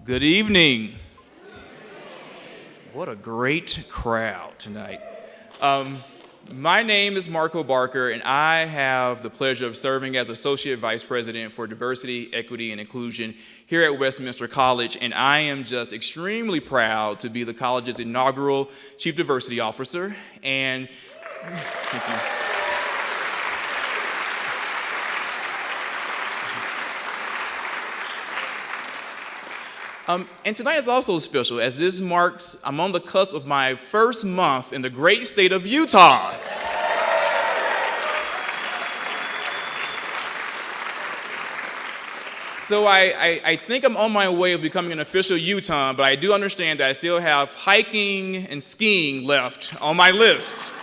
Good evening. What a great crowd tonight. My name is Marco Barker, and I have the pleasure of serving as Associate Vice President for Diversity, Equity, and Inclusion here at Westminster College, and I am just extremely proud to be the college's inaugural Chief Diversity Officer. And thank you. And tonight is also special, as this marks, I'm on the cusp of my first month in the great state of Utah. So I think I'm on my way of becoming an official Utah, but I do understand that I still have hiking and skiing left on my list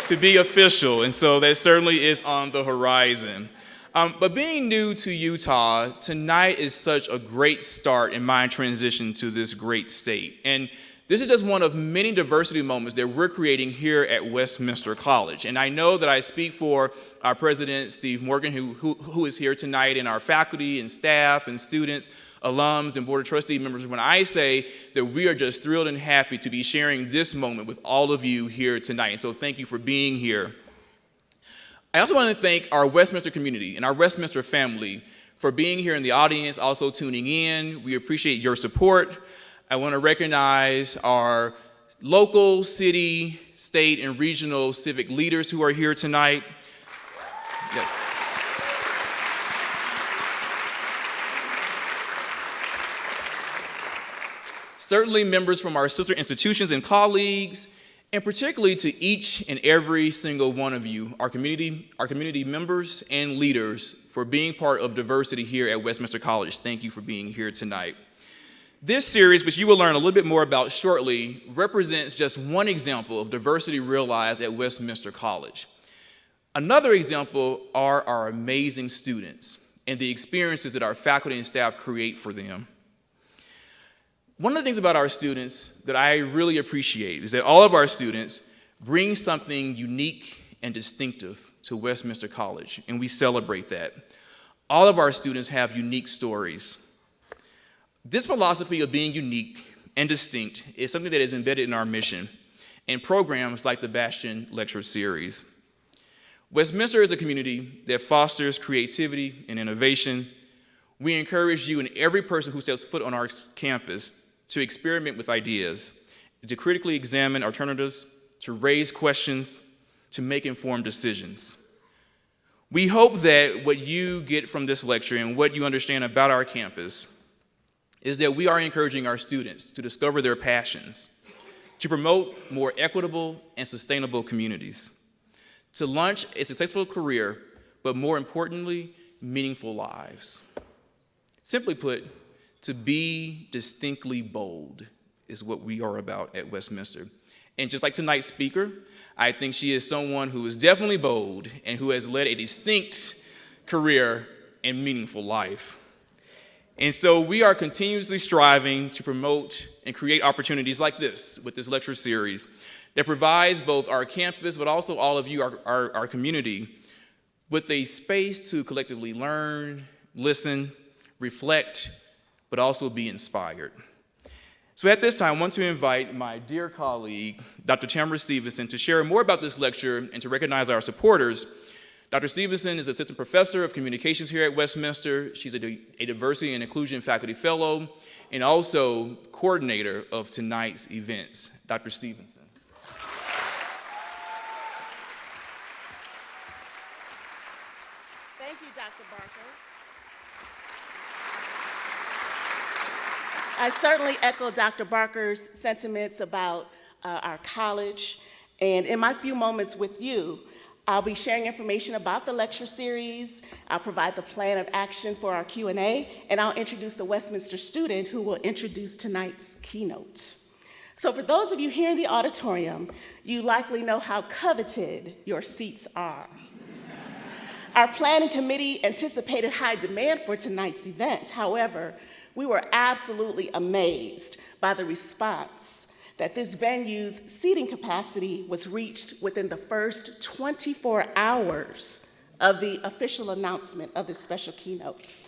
to be official, and so that certainly is on the horizon. But being new to Utah, tonight is such a great start in my transition to this great state. And this is just one of many diversity moments that we're creating here at Westminster College. And I know that I speak for our president, Steve Morgan, who is here tonight, and our faculty and staff and students, alums and board of trustee members when I say that we are just thrilled and happy to be sharing this moment with all of you here tonight. And so thank you for being here. I also want to thank our Westminster community and our Westminster family for being here in the audience, also tuning in. We appreciate your support. I want to recognize our local, city, state, and regional civic leaders who are here tonight. Yes. Certainly members from our sister institutions and colleagues, and particularly to each and every single one of you, our community members and leaders, for being part of diversity here at Westminster College. Thank you for being here tonight. This series, which you will learn a little bit more about shortly, represents just one example of diversity realized at Westminster College. Another example are our amazing students and the experiences that our faculty and staff create for them. One of the things about our students that I really appreciate is that all of our students bring something unique and distinctive to Westminster College, and we celebrate that. All of our students have unique stories. This philosophy of being unique and distinct is something that is embedded in our mission and programs like the Bastion Lecture Series. Westminster is a community that fosters creativity and innovation. We encourage you and every person who steps foot on our campus to experiment with ideas, to critically examine alternatives, to raise questions, to make informed decisions. We hope that what you get from this lecture and what you understand about our campus is that we are encouraging our students to discover their passions, to promote more equitable and sustainable communities, to launch a successful career, but more importantly, meaningful lives. Simply put, to be distinctly bold is what we are about at Westminster. And just like tonight's speaker, I think she is someone who is definitely bold and who has led a distinct career and meaningful life. And so we are continuously striving to promote and create opportunities like this with this lecture series that provides both our campus, but also all of you, our community, with a space to collectively learn, listen, reflect, but also be inspired. So at this time, I want to invite my dear colleague, Dr. Tamara Stevenson, to share more about this lecture and to recognize our supporters. Dr. Stevenson is Assistant Professor of Communications here at Westminster. She's a Diversity and Inclusion Faculty Fellow and also coordinator of tonight's events. Dr. Stevenson. Thank you, Dr. Barker. I certainly echo Dr. Barker's sentiments about our college, and in my few moments with you, I'll be sharing information about the lecture series, I'll provide the plan of action for our Q&A, and I'll introduce the Westminster student who will introduce tonight's keynote. So for those of you here in the auditorium, you likely know how coveted your seats are. Our planning committee anticipated high demand for tonight's event. However, we were absolutely amazed by the response that this venue's seating capacity was reached within the first 24 hours of the official announcement of this special keynote.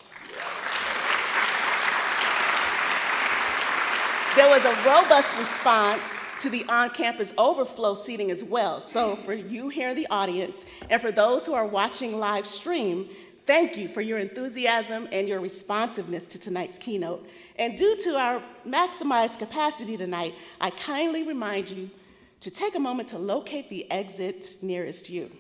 There was a robust response to the on-campus overflow seating as well. So for you here in the audience, and for those who are watching live stream, thank you for your enthusiasm and your responsiveness to tonight's keynote. And due to our maximized capacity tonight, I kindly remind you to take a moment to locate the exit nearest you.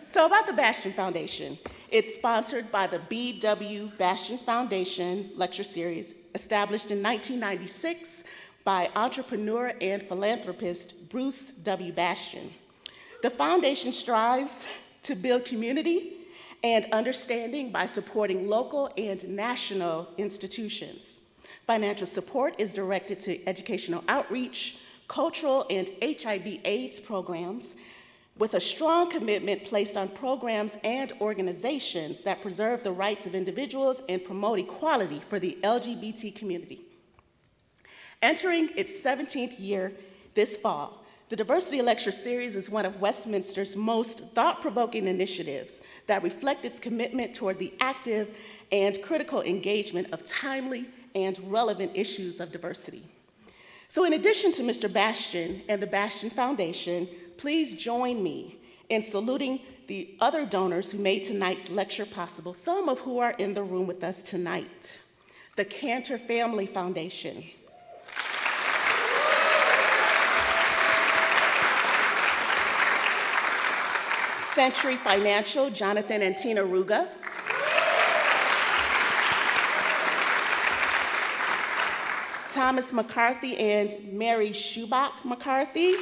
So about the Bastian Foundation, it's sponsored by the B.W. Bastian Foundation Lecture Series, established in 1996 by entrepreneur and philanthropist Bruce W. Bastian. The foundation strives to build community and understanding by supporting local and national institutions. Financial support is directed to educational outreach, cultural and HIV/AIDS programs, with a strong commitment placed on programs and organizations that preserve the rights of individuals and promote equality for the LGBT community. Entering its 17th year this fall, the Diversity Lecture Series is one of Westminster's most thought-provoking initiatives that reflect its commitment toward the active and critical engagement of timely and relevant issues of diversity. So in addition to Mr. Bastian and the Bastian Foundation, please join me in saluting the other donors who made tonight's lecture possible, some of who are in the room with us tonight. The Cantor Family Foundation. Century Financial, Jonathan and Tina Ruga. Thomas McCarthy and Mary Schubach McCarthy.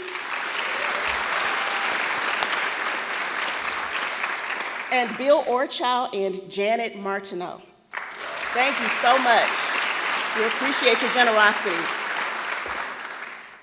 And Bill Orchow and Janet Martineau. Thank you so much. We appreciate your generosity.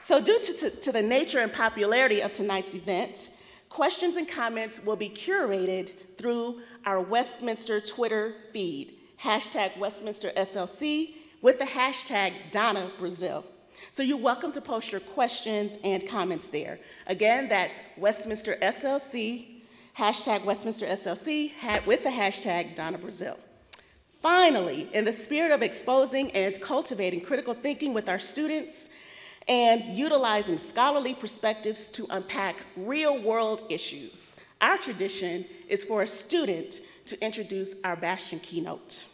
So due to the nature and popularity of tonight's event, questions and comments will be curated through our Westminster Twitter feed, #WestminsterSLC, with the hashtag Donna Brazile. So you're welcome to post your questions and comments there. Again, that's Westminster SLC, #Westminster SLC, with the hashtag Donna Brazile. Finally, in the spirit of exposing and cultivating critical thinking with our students and utilizing scholarly perspectives to unpack real-world issues, our tradition is for a student to introduce our Bastian keynote.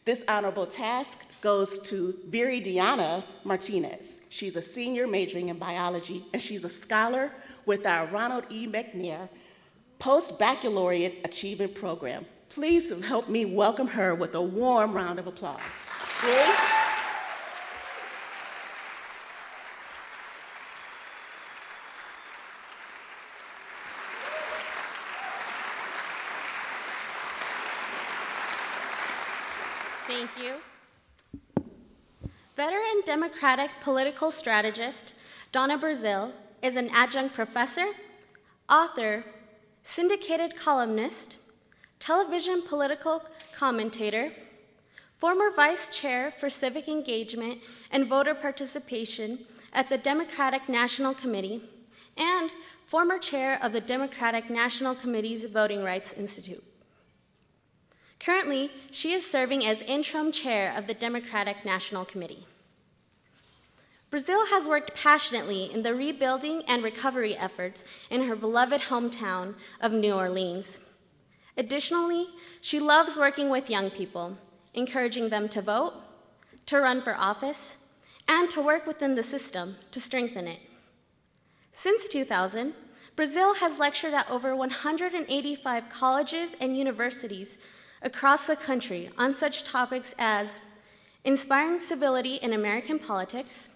This honorable task goes to Viridiana Martinez. She's a senior majoring in biology, and she's a scholar with our Ronald E. McNair Post-Baccalaureate Achievement Program. Please help me welcome her with a warm round of applause. Viri? Thank you. Veteran Democratic political strategist Donna Brazile is an adjunct professor, author, syndicated columnist, television political commentator, former vice chair for civic engagement and voter participation at the Democratic National Committee, and former chair of the Democratic National Committee's Voting Rights Institute. Currently, she is serving as interim chair of the Democratic National Committee. Brazile has worked passionately in the rebuilding and recovery efforts in her beloved hometown of New Orleans. Additionally, she loves working with young people, encouraging them to vote, to run for office, and to work within the system to strengthen it. Since 2000, Brazile has lectured at over 185 colleges and universities across the country on such topics as inspiring civility in American politics,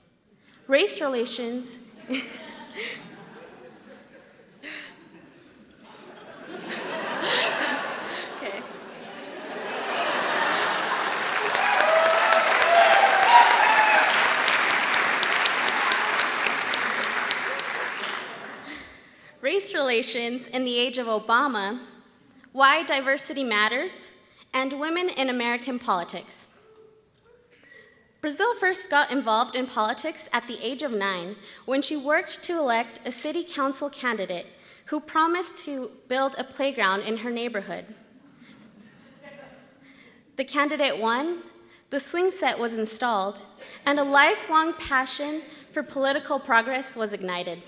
race relations, okay. Race relations in the age of Obama, why diversity matters, and women in American politics. Brazile first got involved in politics at the age of 9 when she worked to elect a city council candidate who promised to build a playground in her neighborhood. The candidate won, the swing set was installed, and a lifelong passion for political progress was ignited.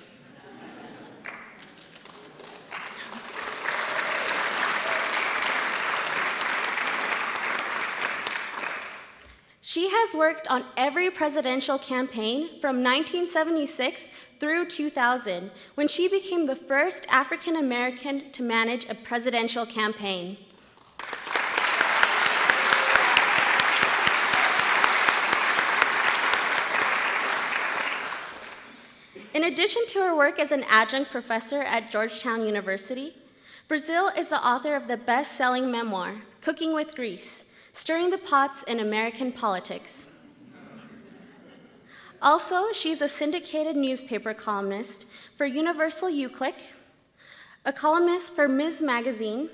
She has worked on every presidential campaign from 1976 through 2000, when she became the first African American to manage a presidential campaign. In addition to her work as an adjunct professor at Georgetown University, Brazile is the author of the best-selling memoir, Cooking with Grease, Stirring the Pots in American Politics. Also, she's a syndicated newspaper columnist for Universal UClick, a columnist for Ms. Magazine,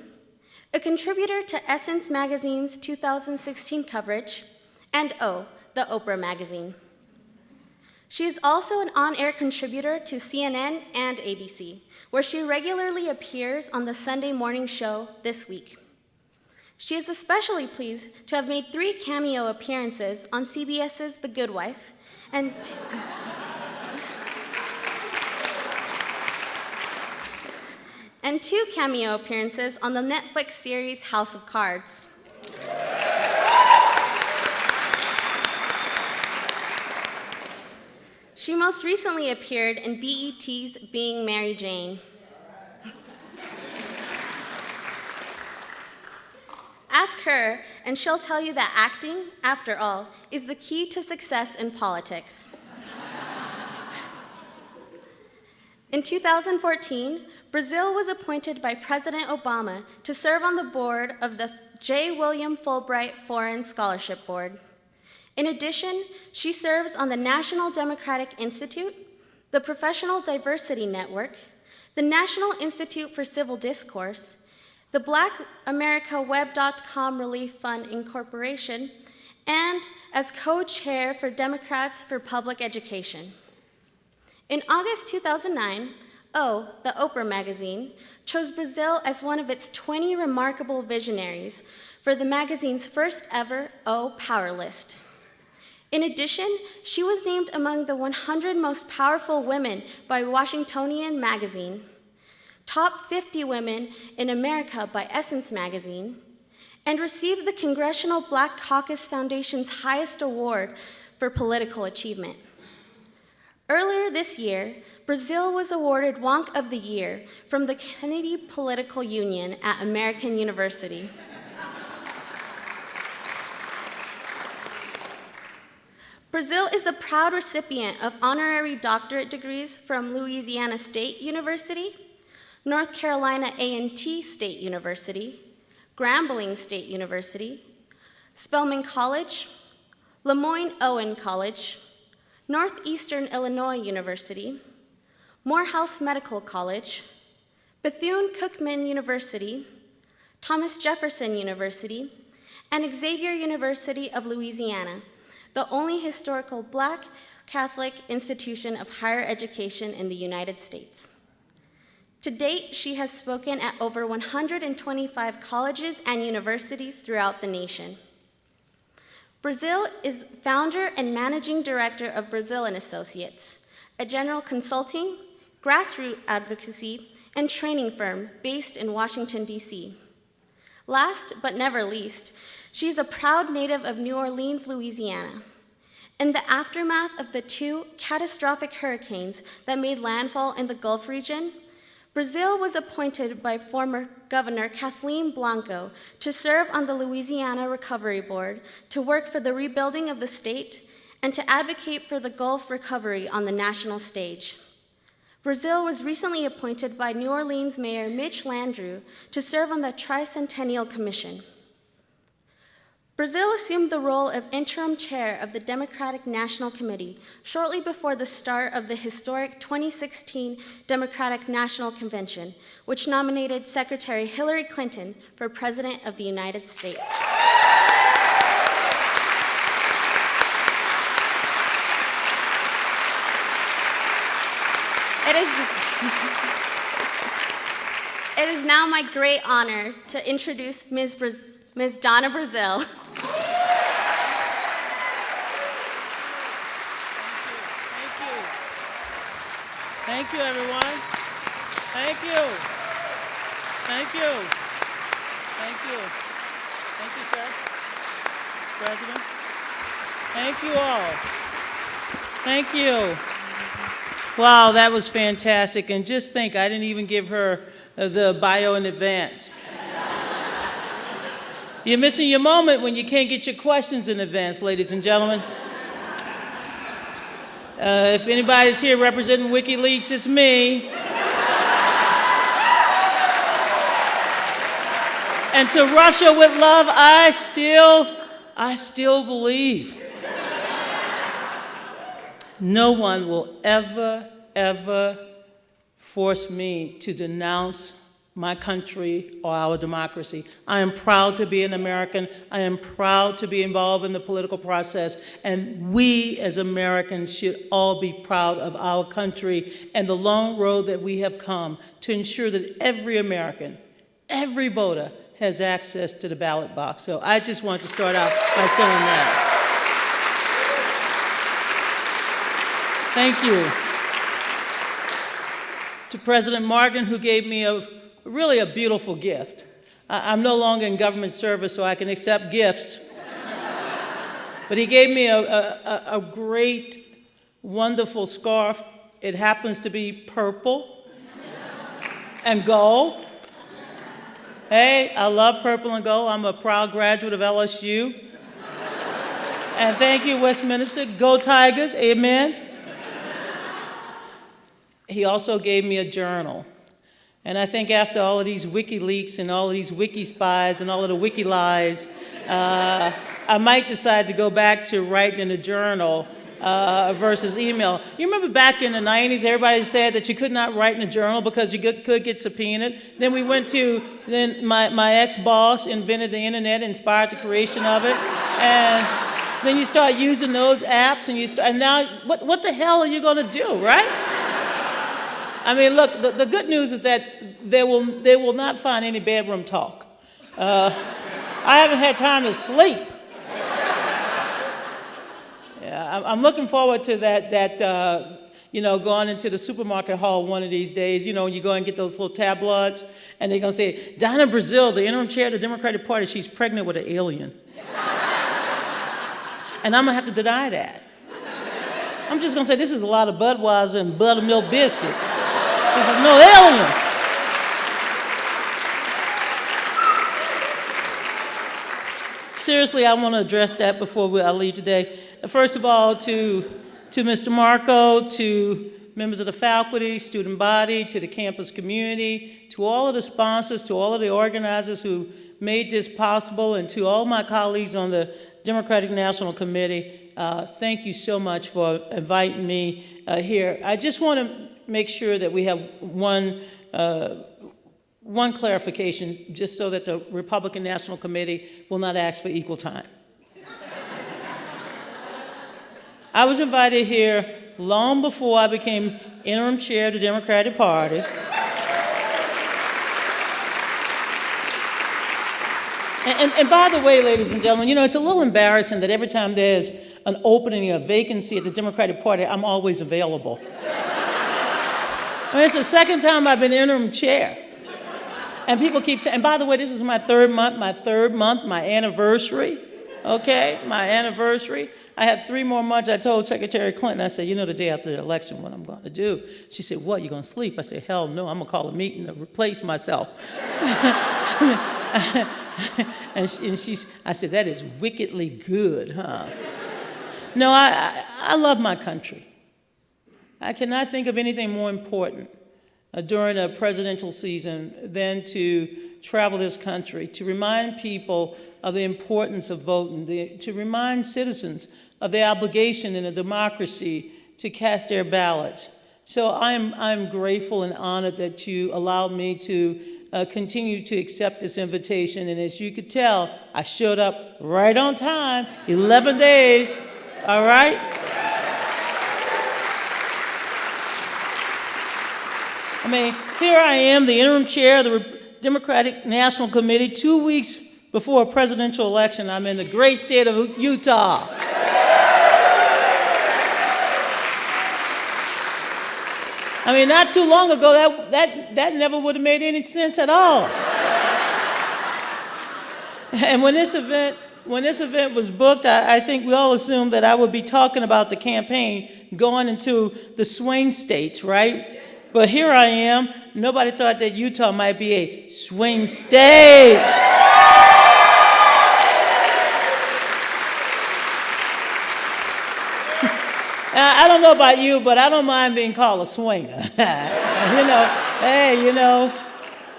a contributor to Essence Magazine's 2016 coverage, and the Oprah Magazine. She is also an on-air contributor to CNN and ABC, where she regularly appears on the Sunday morning show This Week. She is especially pleased to have made 3 cameo appearances on CBS's The Good Wife and and 2 cameo appearances on the Netflix series House of Cards. She most recently appeared in BET's Being Mary Jane. Ask her, and she'll tell you that acting, after all, is the key to success in politics. In 2014, Brazile was appointed by President Obama to serve on the board of the J. William Fulbright Foreign Scholarship Board. In addition, she serves on the National Democratic Institute, the Professional Diversity Network, the National Institute for Civil Discourse, the BlackAmericaWeb.com Relief Fund Incorporation, and as co-chair for Democrats for Public Education. In August 2009, the Oprah Magazine chose Brazile as one of its 20 remarkable visionaries for the magazine's first ever Power List. In addition, she was named among the 100 most powerful women by Washingtonian Magazine, Top 50 Women in America by Essence Magazine, and received the Congressional Black Caucus Foundation's highest award for political achievement. Earlier this year, Brazile was awarded Wonk of the Year from the Kennedy Political Union at American University. Brazile is the proud recipient of honorary doctorate degrees from Louisiana State University, North Carolina A&T State University, Grambling State University, Spelman College, Lemoyne-Owen College, Northeastern Illinois University, Morehouse Medical College, Bethune-Cookman University, Thomas Jefferson University, and Xavier University of Louisiana, the only historical Black Catholic institution of higher education in the United States. To date, she has spoken at over 125 colleges and universities throughout the nation. Brazile is founder and managing director of Brazile & Associates, a general consulting, grassroots advocacy, and training firm based in Washington, D.C. Last but never least, she is a proud native of New Orleans, Louisiana. In the aftermath of the 2 catastrophic hurricanes that made landfall in the Gulf region, Brazile was appointed by former Governor Kathleen Blanco to serve on the Louisiana Recovery Board to work for the rebuilding of the state and to advocate for the Gulf recovery on the national stage. Brazile was recently appointed by New Orleans Mayor Mitch Landrieu to serve on the Tricentennial Commission. Brazile assumed the role of interim chair of the Democratic National Committee shortly before the start of the historic 2016 Democratic National Convention, which nominated Secretary Hillary Clinton for President of the United States. It is now my great honor to introduce Ms. Donna Brazile. Thank you, everyone. Thank you. Thank you. Thank you. Thank you, sir. Mr. President. Thank you all. Thank you. Wow, that was fantastic. And just think, I didn't even give her the bio in advance. You're missing your moment when you can't get your questions in advance, ladies and gentlemen. If anybody's here representing WikiLeaks, it's me. And to Russia with love, I still believe. No one will ever force me to denounce my country or our democracy. I am proud to be an American. I am proud to be involved in the political process. And we as Americans should all be proud of our country and the long road that we have come to ensure that every American, every voter, has access to the ballot box. So I just want to start out by saying that. Thank you to President Martin, who gave me really a beautiful gift. I'm no longer in government service, so I can accept gifts. But he gave me a great, wonderful scarf. It happens to be purple and gold. Hey, I love purple and gold. I'm a proud graduate of LSU. And thank you, Westminster. Go Tigers, amen. He also gave me a journal. And I think after all of these WikiLeaks and all of these Wiki spies and all of the Wiki lies, I might decide to go back to writing in a journal versus email. You remember back in the 90s, everybody said that you could not write in a journal because you could get subpoenaed. Then we went to, then my ex-boss invented the internet, inspired the creation of it. And then you start using those apps and now what the hell are you gonna do, right? I mean, look, the good news is that they will not find any bedroom talk. I haven't had time to sleep. Yeah, I'm looking forward to that going into the supermarket hall one of these days, you go and get those little tabloids, and they're going to say, Donna Brazile, the interim chair of the Democratic Party, she's pregnant with an alien. And I'm going to have to deny that. I'm just going to say, this is a lot of Budweiser and buttermilk biscuits. This is no alien. Seriously, I want to address that before I leave today. First of all, to Mr. Marco, to members of the faculty, student body, to the campus community, to all of the sponsors, to all of the organizers who made this possible, and to all my colleagues on the Democratic National Committee, thank you so much for inviting me here. I just want to make sure that we have one clarification, just so that the Republican National Committee will not ask for equal time. I was invited here long before I became interim chair of the Democratic Party. And by the way, ladies and gentlemen, it's a little embarrassing that every time there's an opening, a vacancy at the Democratic Party, I'm always available. I mean, it's the second time I've been interim chair. And people keep saying, and by the way, this is my third month, my anniversary, okay, my anniversary. I have 3 more months. I told Secretary Clinton, I said, the day after the election, what I'm going to do. She said, what, you going to sleep? I said, hell no, I'm going to call a meeting to replace myself. I said, that is wickedly good, huh? No, I love my country. I cannot think of anything more important during a presidential season than to travel this country, to remind people of the importance of voting, to remind citizens of their obligation in a democracy to cast their ballots. So I'm grateful and honored that you allowed me to continue to accept this invitation. And as you could tell, I showed up right on time, 11 days, all right? I mean, here I am, the interim chair of the Democratic National Committee, 2 weeks before a presidential election. I'm in the great state of Utah. I mean, not too long ago, that never would have made any sense at all. And when this event was booked, I think we all assumed that I would be talking about the campaign going into the swing states, right? But here I am. Nobody thought that Utah might be a swing state. I don't know about you, but I don't mind being called a swinger.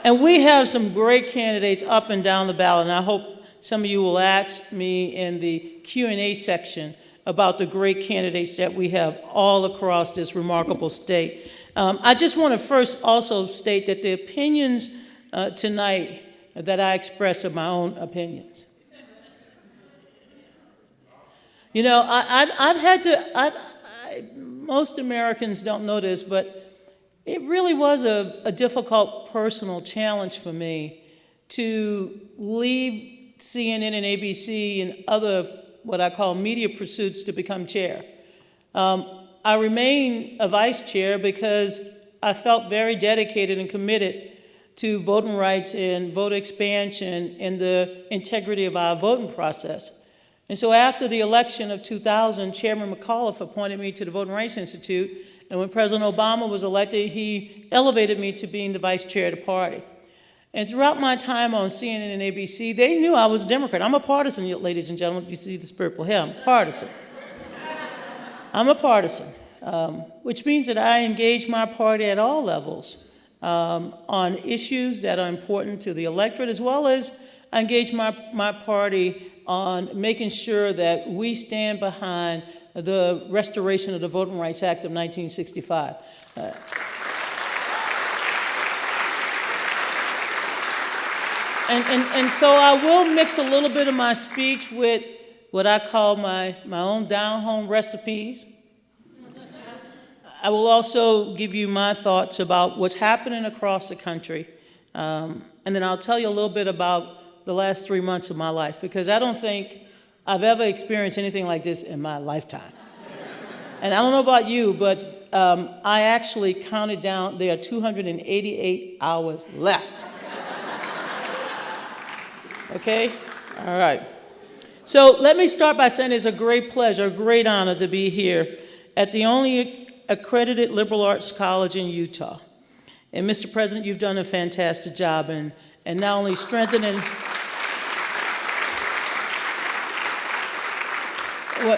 And we have some great candidates up and down the ballot, and I hope some of you will ask me in the Q&A section about the great candidates that we have all across this remarkable state. I just want to first also state that the opinions tonight that I express are my own opinions. You know, most Americans don't know this, but it really was a difficult personal challenge for me to leave CNN and ABC and other what I call media pursuits to become chair. I remain a vice chair because I felt very dedicated and committed to voting rights and voter expansion and the integrity of our voting process. And so after the election of 2000, Chairman McAuliffe appointed me to the Voting Rights Institute, and when President Obama was elected, he elevated me to being the vice chair of the party. And throughout my time on CNN and ABC, they knew I was a Democrat. I'm a partisan, ladies and gentlemen. You see this purple hair, I'm partisan. I'm a partisan, which means that I engage my party at all levels on issues that are important to the electorate, as well as I engage my party on making sure that we stand behind the restoration of the Voting Rights Act of 1965. And so I will mix a little bit of my speech with what I call my own down-home recipes. I will also give you my thoughts about what's happening across the country. And then I'll tell you a little bit about the last 3 months of my life, because I don't think I've ever experienced anything like this in my lifetime. And I don't know about you, but I actually counted down, there are 288 hours left. Okay? All right. So let me start by saying it's a great pleasure, a great honor to be here at the only accredited liberal arts college in Utah. And Mr. President, you've done a fantastic job in not only strengthening.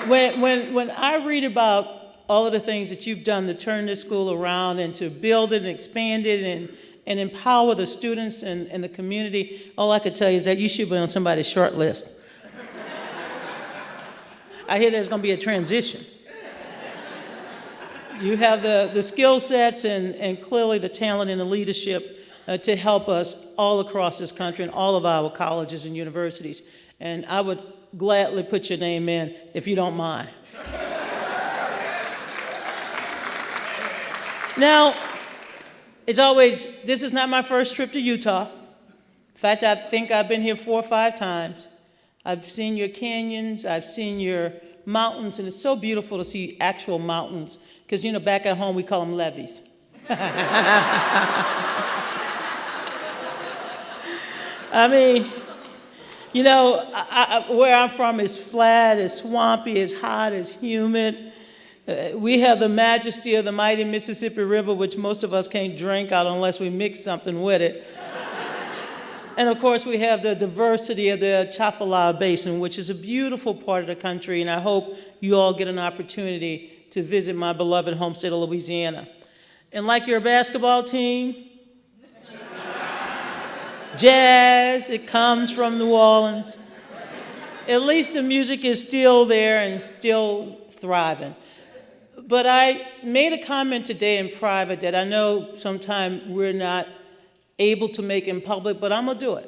When I read about all of the things that you've done to turn this school around and to build it and expand it and empower the students and the community, all I could tell you is that you should be on somebody's short list. I hear there's going to be a transition. You have the skill sets and clearly the talent and the leadership to help us all across this country and all of our colleges and universities. And I would gladly put your name in if you don't mind. Now, it's always, this is not my first trip to Utah. In fact, I think I've been here 4 or 5 times. I've seen your canyons, I've seen your mountains, and it's so beautiful to see actual mountains, because, you know, back at home we call them levees. I mean, you know, where I'm from is flat, it's swampy, it's hot, it's humid. We have the majesty of the mighty Mississippi River, which most of us can't drink out unless we mix something with it. And of course, we have the diversity of the Atchafalaya Basin, which is a beautiful part of the country, and I hope you all get an opportunity to visit my beloved home state of Louisiana. And like your basketball team, jazz, it comes from New Orleans. At least the music is still there and still thriving. But I made a comment today in private that I know sometimes we're not able to make in public, but I'm gonna do it.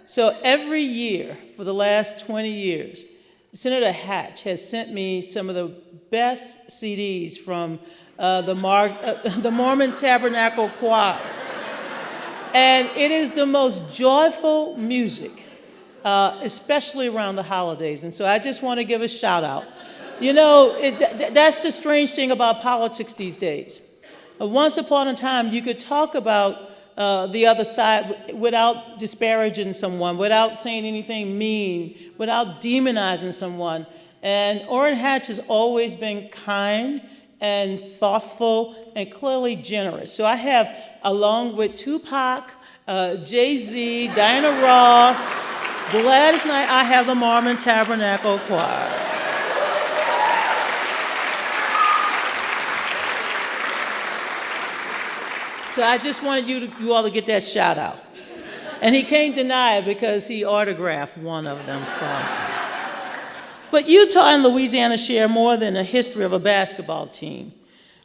So every year for the last 20 years, Senator Hatch has sent me some of the best CDs from the Mormon Tabernacle Choir. And it is the most joyful music, especially around the holidays. And so I just want to give a shout out. You know, that's the strange thing about politics these days. Once upon a time, you could talk about the other side without disparaging someone, without saying anything mean, without demonizing someone. And Orrin Hatch has always been kind and thoughtful and clearly generous. So I have, along with Tupac, Jay-Z, Diana Ross, Gladys Knight, I have the Mormon Tabernacle Choir. So I just wanted you all to get that shout out. And he can't deny it because he autographed one of them for me. But Utah and Louisiana share more than a history of a basketball team.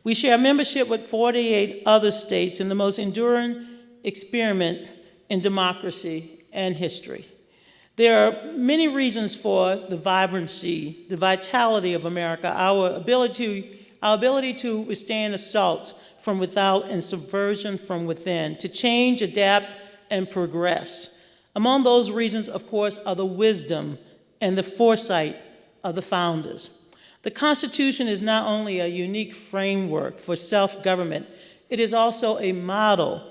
We share membership with 48 other states in the most enduring experiment in democracy and history. There are many reasons for the vibrancy, the vitality of America, our ability to withstand assaults from without and subversion from within, to change, adapt, and progress. Among those reasons, of course, are the wisdom and the foresight of the founders. The Constitution is not only a unique framework for self-government, it is also a model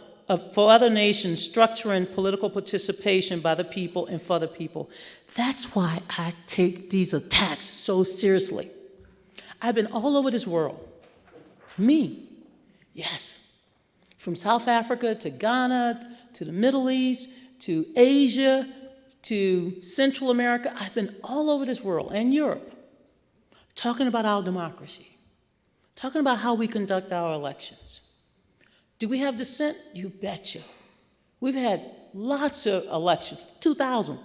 for other nations structuring political participation by the people and for the people. That's why I take these attacks so seriously. I've been all over this world. Me, yes. From South Africa to Ghana, to the Middle East, to Asia, to Central America. I've been all over this world and Europe, talking about our democracy, talking about how we conduct our elections. Do we have dissent? You betcha. We've had lots of elections, 2,000.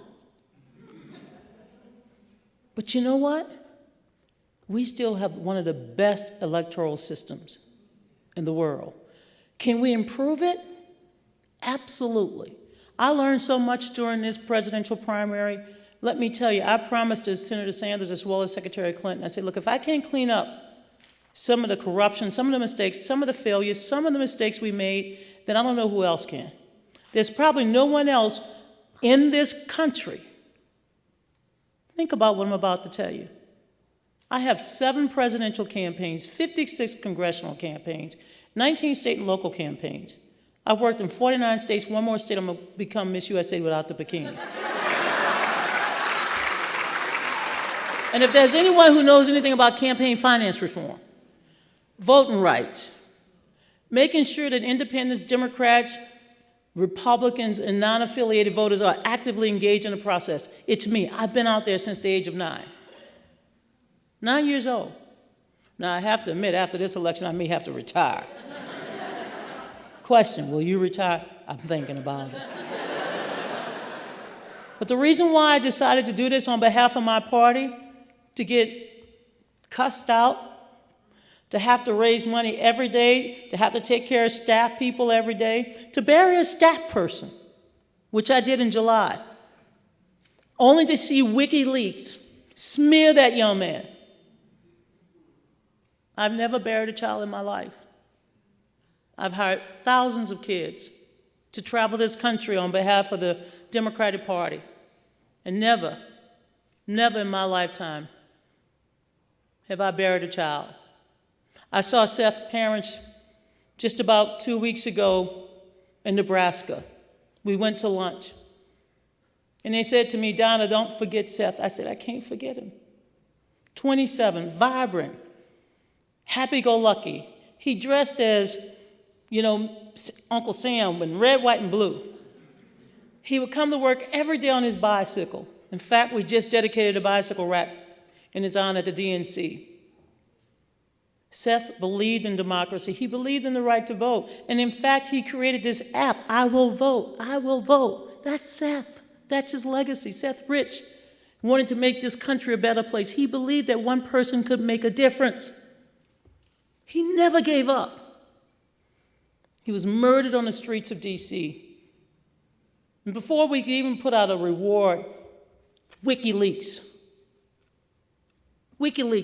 But you know what? We still have one of the best electoral systems in the world. Can we improve it? Absolutely. I learned so much during this presidential primary. Let me tell you, I promised to Senator Sanders as well as Secretary Clinton, I said, look, if I can't clean up some of the corruption, some of the mistakes, some of the failures, some of the mistakes we made, then I don't know who else can. There's probably no one else in this country. Think about what I'm about to tell you. I have 7 presidential campaigns, 56 congressional campaigns, 19 state and local campaigns. I've worked in 49 states, one more state I'm gonna become Miss USA without the bikini. And if there's anyone who knows anything about campaign finance reform, voting rights, making sure that independents, Democrats, Republicans, and non-affiliated voters are actively engaged in the process. It's me. I've been out there since the age of 9. 9 years old. Now, I have to admit, after this election, I may have to retire. Question, will you retire? I'm thinking about it. But the reason why I decided to do this on behalf of my party, to get cussed out, to have to raise money every day, to have to take care of staff people every day, to bury a staff person, which I did in July, only to see WikiLeaks smear that young man. I've never buried a child in my life. I've hired thousands of kids to travel this country on behalf of the Democratic Party. And never, never in my lifetime have I buried a child. I saw Seth's parents just about 2 weeks ago in Nebraska. We went to lunch. And they said to me, Donna, don't forget Seth. I said, I can't forget him. 27, vibrant, happy-go-lucky. He dressed as, Uncle Sam in red, white, and blue. He would come to work every day on his bicycle. In fact, we just dedicated a bicycle rack in his honor at the DNC. Seth believed in democracy. He believed in the right to vote. And in fact, he created this app, I Will Vote, I Will Vote. That's Seth. That's his legacy. Seth Rich wanted to make this country a better place. He believed that one person could make a difference. He never gave up. He was murdered on the streets of D.C. And before we could even put out a reward, WikiLeaks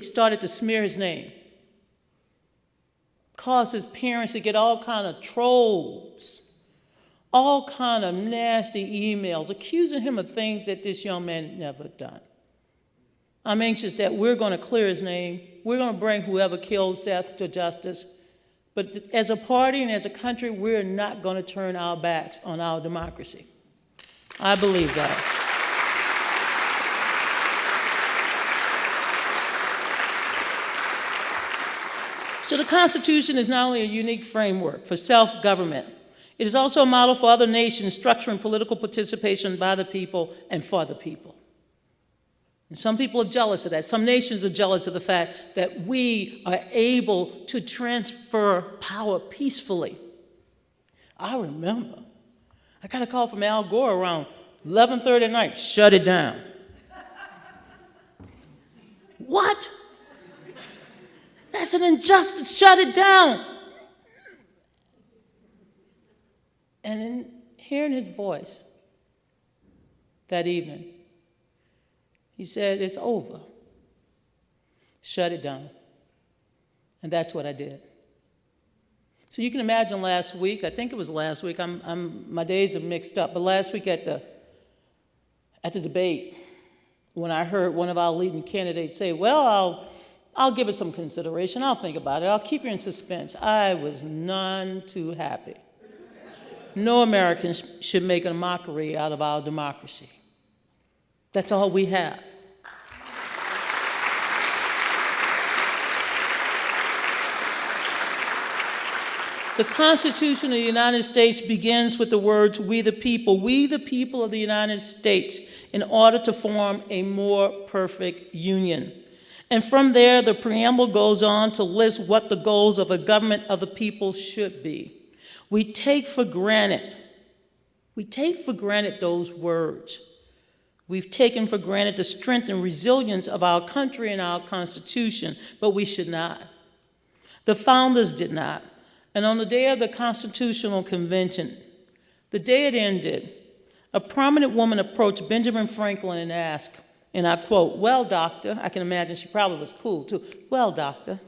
started to smear his name, caused his parents to get all kind of trolls, all kind of nasty emails accusing him of things that this young man never done. I'm anxious that we're going to clear his name. We're going to bring whoever killed Seth to justice. But as a party and as a country, we're not going to turn our backs on our democracy. I believe that. So the Constitution is not only a unique framework for self-government, it is also a model for other nations structuring political participation by the people and for the people. And some people are jealous of that. Some nations are jealous of the fact that we are able to transfer power peacefully. I remember, I got a call from Al Gore around 11:30 at night, shut it down. What? That's an injustice, shut it down. And in hearing his voice that evening, he said, it's over. Shut it down. And that's what I did. So you can imagine last week, I think it was last week, my days are mixed up, but last week at the debate, when I heard one of our leading candidates say, well, I'll give it some consideration, I'll think about it, I'll keep you in suspense, I was none too happy. No American should make a mockery out of our democracy. That's all we have. The Constitution of the United States begins with the words, we the people of the United States, in order to form a more perfect union. And from there, the preamble goes on to list what the goals of a government of the people should be. We take for granted those words. We've taken for granted the strength and resilience of our country and our Constitution, but we should not. The founders did not. And on the day of the Constitutional Convention, the day it ended, a prominent woman approached Benjamin Franklin and asked, and I quote, well, doctor, I can imagine she probably was cool too, well, doctor,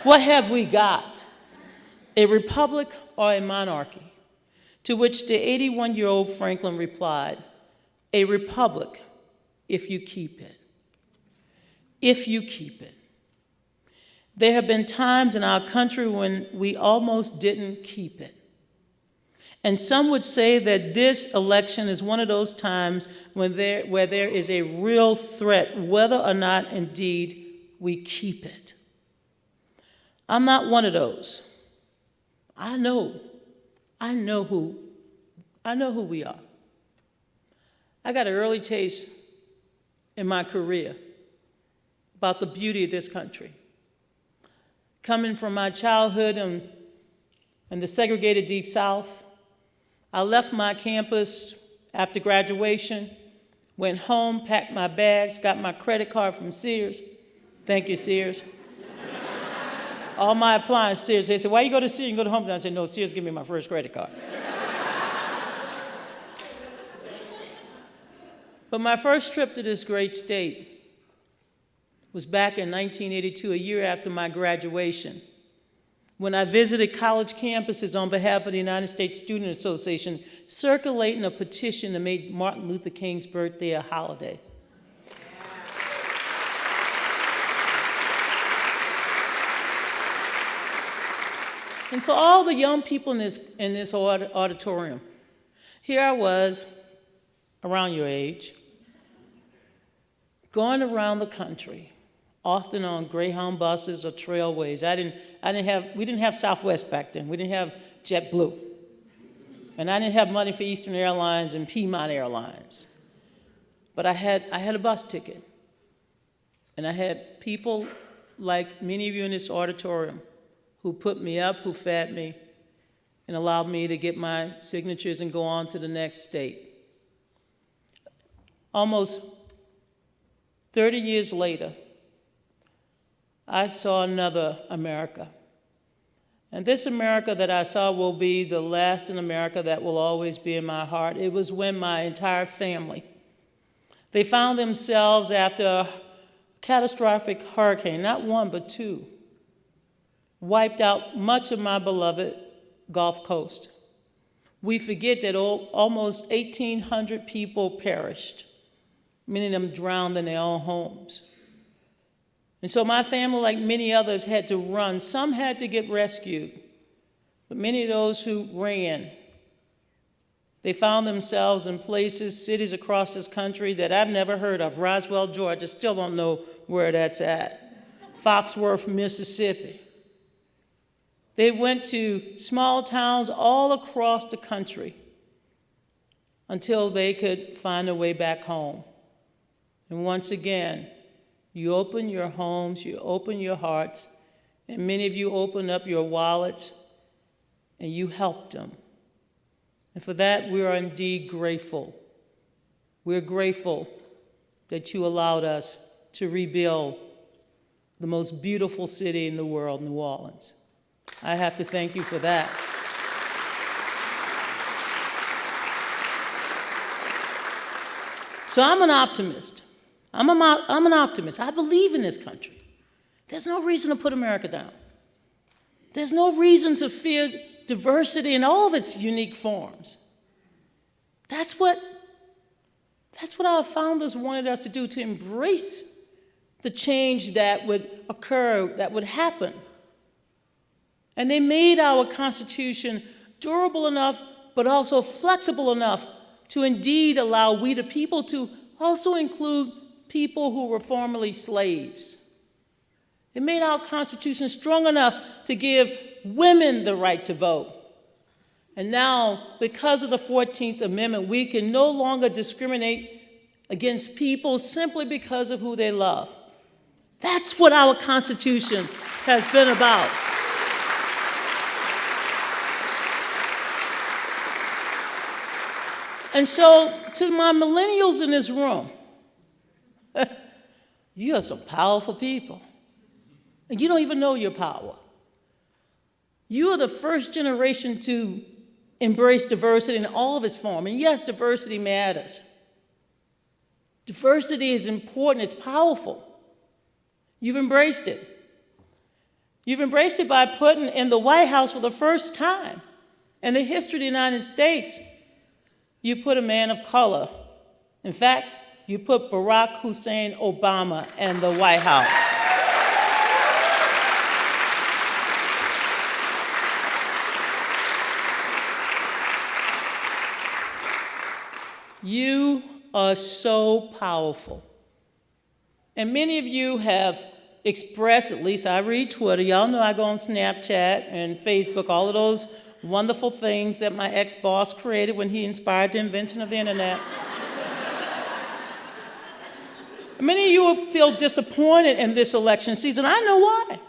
what have we got, a republic or a monarchy? To which the 81-year-old Franklin replied, a republic, if you keep it. If you keep it. There have been times in our country when we almost didn't keep it. And some would say that this election is one of those times where there is a real threat, whether or not indeed we keep it. I'm not one of those. I know who we are. I got an early taste in my career about the beauty of this country. Coming from my childhood in the segregated Deep South, I left my campus after graduation, went home, packed my bags, got my credit card from Sears. Thank you, Sears. All my appliance, Sears. They said, why you go to Sears and go to Home Depot? I said, no, Sears give me my first credit card. But my first trip to this great state was back in 1982, a year after my graduation, when I visited college campuses on behalf of the United States Student Association, circulating a petition to make Martin Luther King's birthday a holiday. And for all the young people in this auditorium, here I was, around your age, going around the country, often on Greyhound buses or trailways. We didn't have Southwest back then. We didn't have JetBlue. And I didn't have money for Eastern Airlines and Piedmont Airlines. But I had a bus ticket. And I had people like many of you in this auditorium who put me up, who fed me, and allowed me to get my signatures and go on to the next state. Almost 30 years later, I saw another America. And this America that I saw will be the lasting America that will always be in my heart. It was when my entire family, they found themselves after a catastrophic hurricane, not one but two, wiped out much of my beloved Gulf Coast. We forget that almost 1,800 people perished, many of them drowned in their own homes. And so my family, like many others, had to run. Some had to get rescued. But many of those who ran, they found themselves in places, cities across this country that I've never heard of. Roswell, Georgia, still don't know where that's at. Foxworth, Mississippi. They went to small towns all across the country until they could find a way back home. And once again, you open your homes, you open your hearts, and many of you opened up your wallets and you helped them. And for that, we are indeed grateful. We're grateful that you allowed us to rebuild the most beautiful city in the world, New Orleans. I have to thank you for that. So I'm an optimist. I'm an optimist. I believe in this country. There's no reason to put America down. There's no reason to fear diversity in all of its unique forms. That's what our founders wanted us to do, to embrace the change that would occur, that would happen. And they made our Constitution durable enough, but also flexible enough to indeed allow we the people to also include people who were formerly slaves. It made our Constitution strong enough to give women the right to vote. And now, because of the 14th Amendment, we can no longer discriminate against people simply because of who they love. That's what our Constitution has been about. And so, to my millennials in this room, you are some powerful people. And you don't even know your power. You are the first generation to embrace diversity in all of its forms. And yes, diversity matters. Diversity is important, it's powerful. You've embraced it. You've embraced it by putting in the White House for the first time in the history of the United States, you put a man of color. In fact, you put Barack Hussein Obama in the White House. You are so powerful. And many of you have expressed, at least I read Twitter, y'all know I go on Snapchat and Facebook, all of those wonderful things that my ex-boss created when he inspired the invention of the internet. Many of you will feel disappointed in this election season. I know why.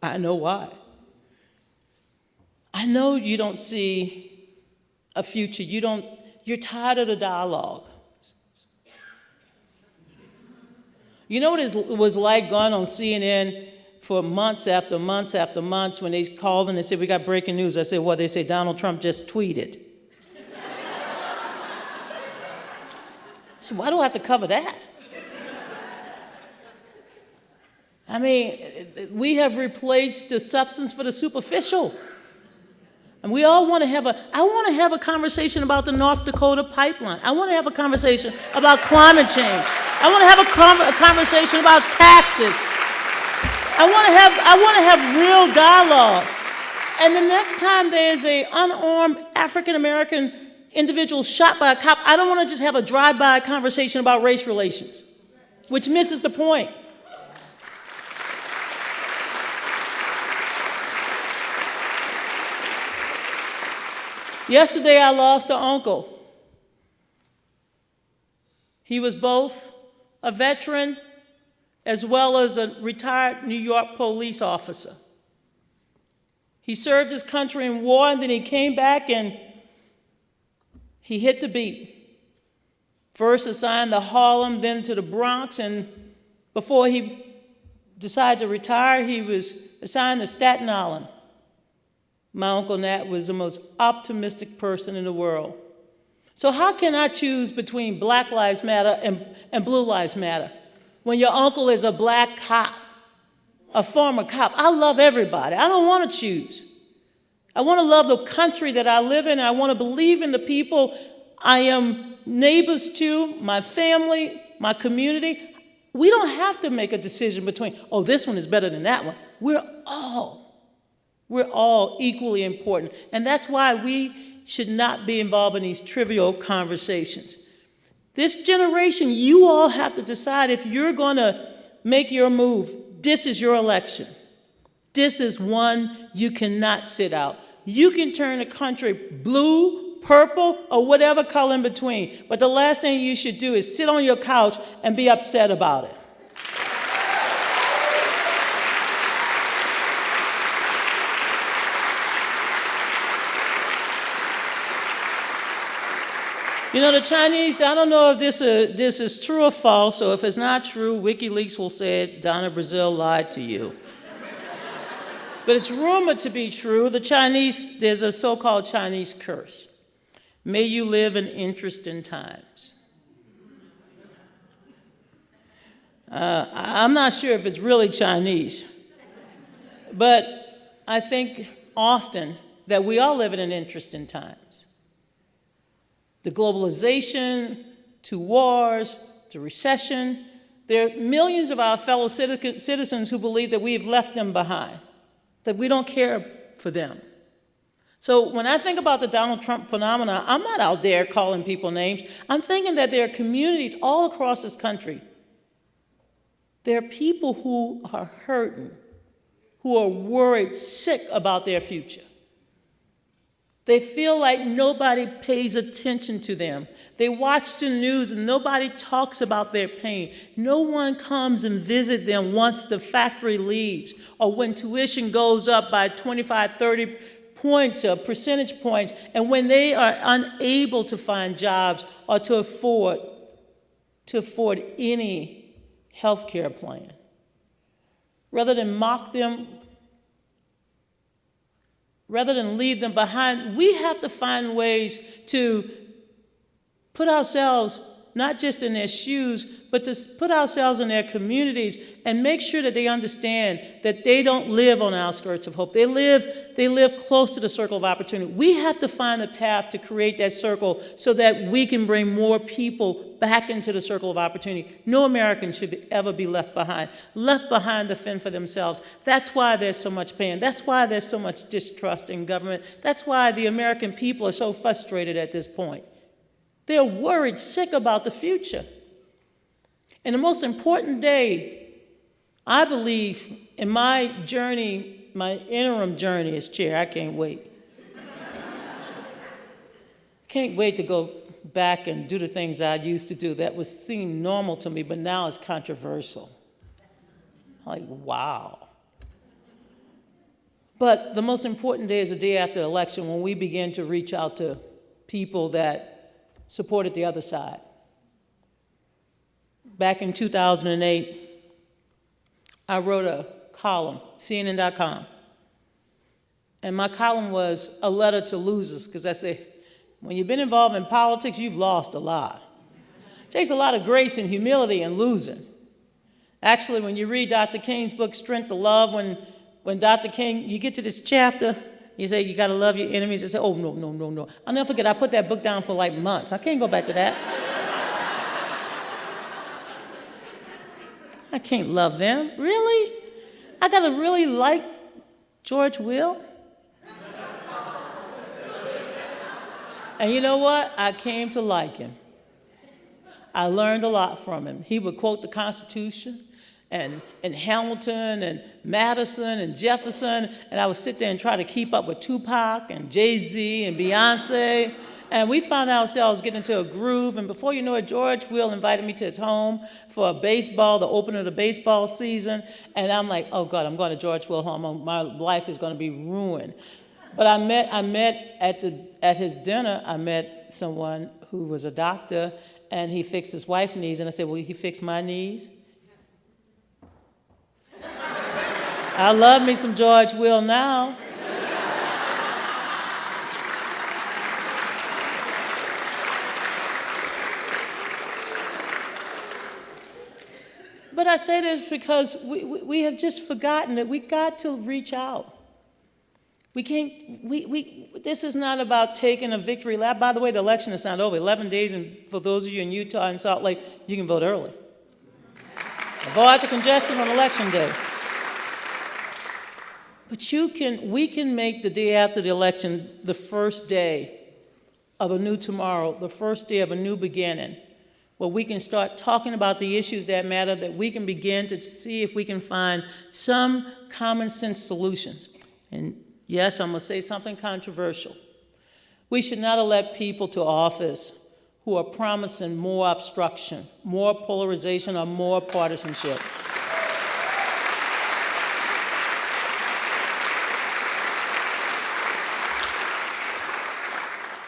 I know why. I know you don't see a future. You're tired of the dialogue. You know what it was like going on CNN for months after months after months when they called and they said, we got breaking news. I said, what? They say Donald Trump just tweeted. So why do I have to cover that? I mean, we have replaced the substance for the superficial. And we all want to I want to have a conversation about the North Dakota pipeline. I want to have a conversation about climate change. I want to have a conversation about taxes. I want to have real dialogue. And the next time there's an unarmed African-American individual shot by a cop, I don't want to just have a drive-by conversation about race relations, which misses the point. Yesterday, I lost an uncle. He was both a veteran as well as a retired New York police officer. He served his country in war, and then he came back and he hit the beat. First assigned to Harlem, then to the Bronx, and before he decided to retire, he was assigned to Staten Island. My Uncle Nat was the most optimistic person in the world. So how can I choose between Black Lives Matter and Blue Lives Matter when your uncle is a black cop, a former cop? I love everybody. I don't want to choose. I want to love the country that I live in, and I want to believe in the people I am neighbors to, my family, my community. We don't have to make a decision between, oh, this one is better than that one. We're all equally important. And that's why we should not be involved in these trivial conversations. This generation, you all have to decide if you're going to make your move. This is your election. This is one you cannot sit out. You can turn the country blue, purple, or whatever color in between. But the last thing you should do is sit on your couch and be upset about it. You know, the Chinese, I don't know if this is true or false, or if it's not true, WikiLeaks will say Donna Brazile lied to you. But it's rumored to be true. The Chinese, there's a so-called Chinese curse. May you live in interesting times. I'm not sure if it's really Chinese, but I think often that we all live in interesting times. The globalization, to wars, to recession. There are millions of our fellow citizens who believe that we have left them behind, that we don't care for them. So when I think about the Donald Trump phenomenon, I'm not out there calling people names. I'm thinking that there are communities all across this country. There are people who are hurting, who are worried, sick about their future. They feel like nobody pays attention to them. They watch the news and nobody talks about their pain. No one comes and visits them once the factory leaves or when tuition goes up by 25, 30 points or percentage points, and when they are unable to find jobs or to afford any health care plan. Rather than mock them, rather than leave them behind, we have to find ways to put ourselves not just in their shoes, but to put ourselves in their communities and make sure that they understand that they don't live on the outskirts of hope. They live close to the circle of opportunity. We have to find a path to create that circle so that we can bring more people back into the circle of opportunity. No American should ever be left behind to fend for themselves. That's why there's so much pain. That's why there's so much distrust in government. That's why the American people are so frustrated at this point. They're worried, sick about the future. And the most important day, I believe, in my journey, my interim journey as chair, I can't wait. Can't wait to go back and do the things I used to do that was seem normal to me, but now it's controversial. I'm like, wow. But the most important day is the day after the election when we begin to reach out to people that supported the other side. Back in 2008, I wrote a column, CNN.com. And my column was a letter to losers, because I say, when you've been involved in politics, you've lost a lot. It takes a lot of grace and humility in losing. Actually, when you read Dr. King's book, Strength of Love, when Dr. King, you get to this chapter, you say, you gotta love your enemies. I say, oh, no. I'll never forget, I put that book down for like months. I can't go back to that. I can't love them, really? I gotta really like George Will? And you know what? I came to like him. I learned a lot from him. He would quote the Constitution, and Hamilton and Madison and Jefferson, and I would sit there and try to keep up with Tupac and Jay-Z and Beyonce, and we found ourselves getting into a groove, and before you know it, George Will invited me to his home for the opening of the baseball season, and I'm like, oh God, I'm going to George Will home, my life is going to be ruined. But I met at his dinner, I met someone who was a doctor, and he fixed his wife's knees, and I said, will he fix my knees? I love me some George Will now. But I say this because we have just forgotten that we got to reach out. We can't, this is not about taking a victory lap. By the way, the election is not over. 11 days, and for those of you in Utah and Salt Lake, you can vote early. Avoid the congestion on Election Day. But we can make the day after the election the first day of a new tomorrow, the first day of a new beginning, where we can start talking about the issues that matter, that we can begin to see if we can find some common sense solutions. And yes, I'm going to say something controversial. We should not elect people to office who are promising more obstruction, more polarization, or more partisanship.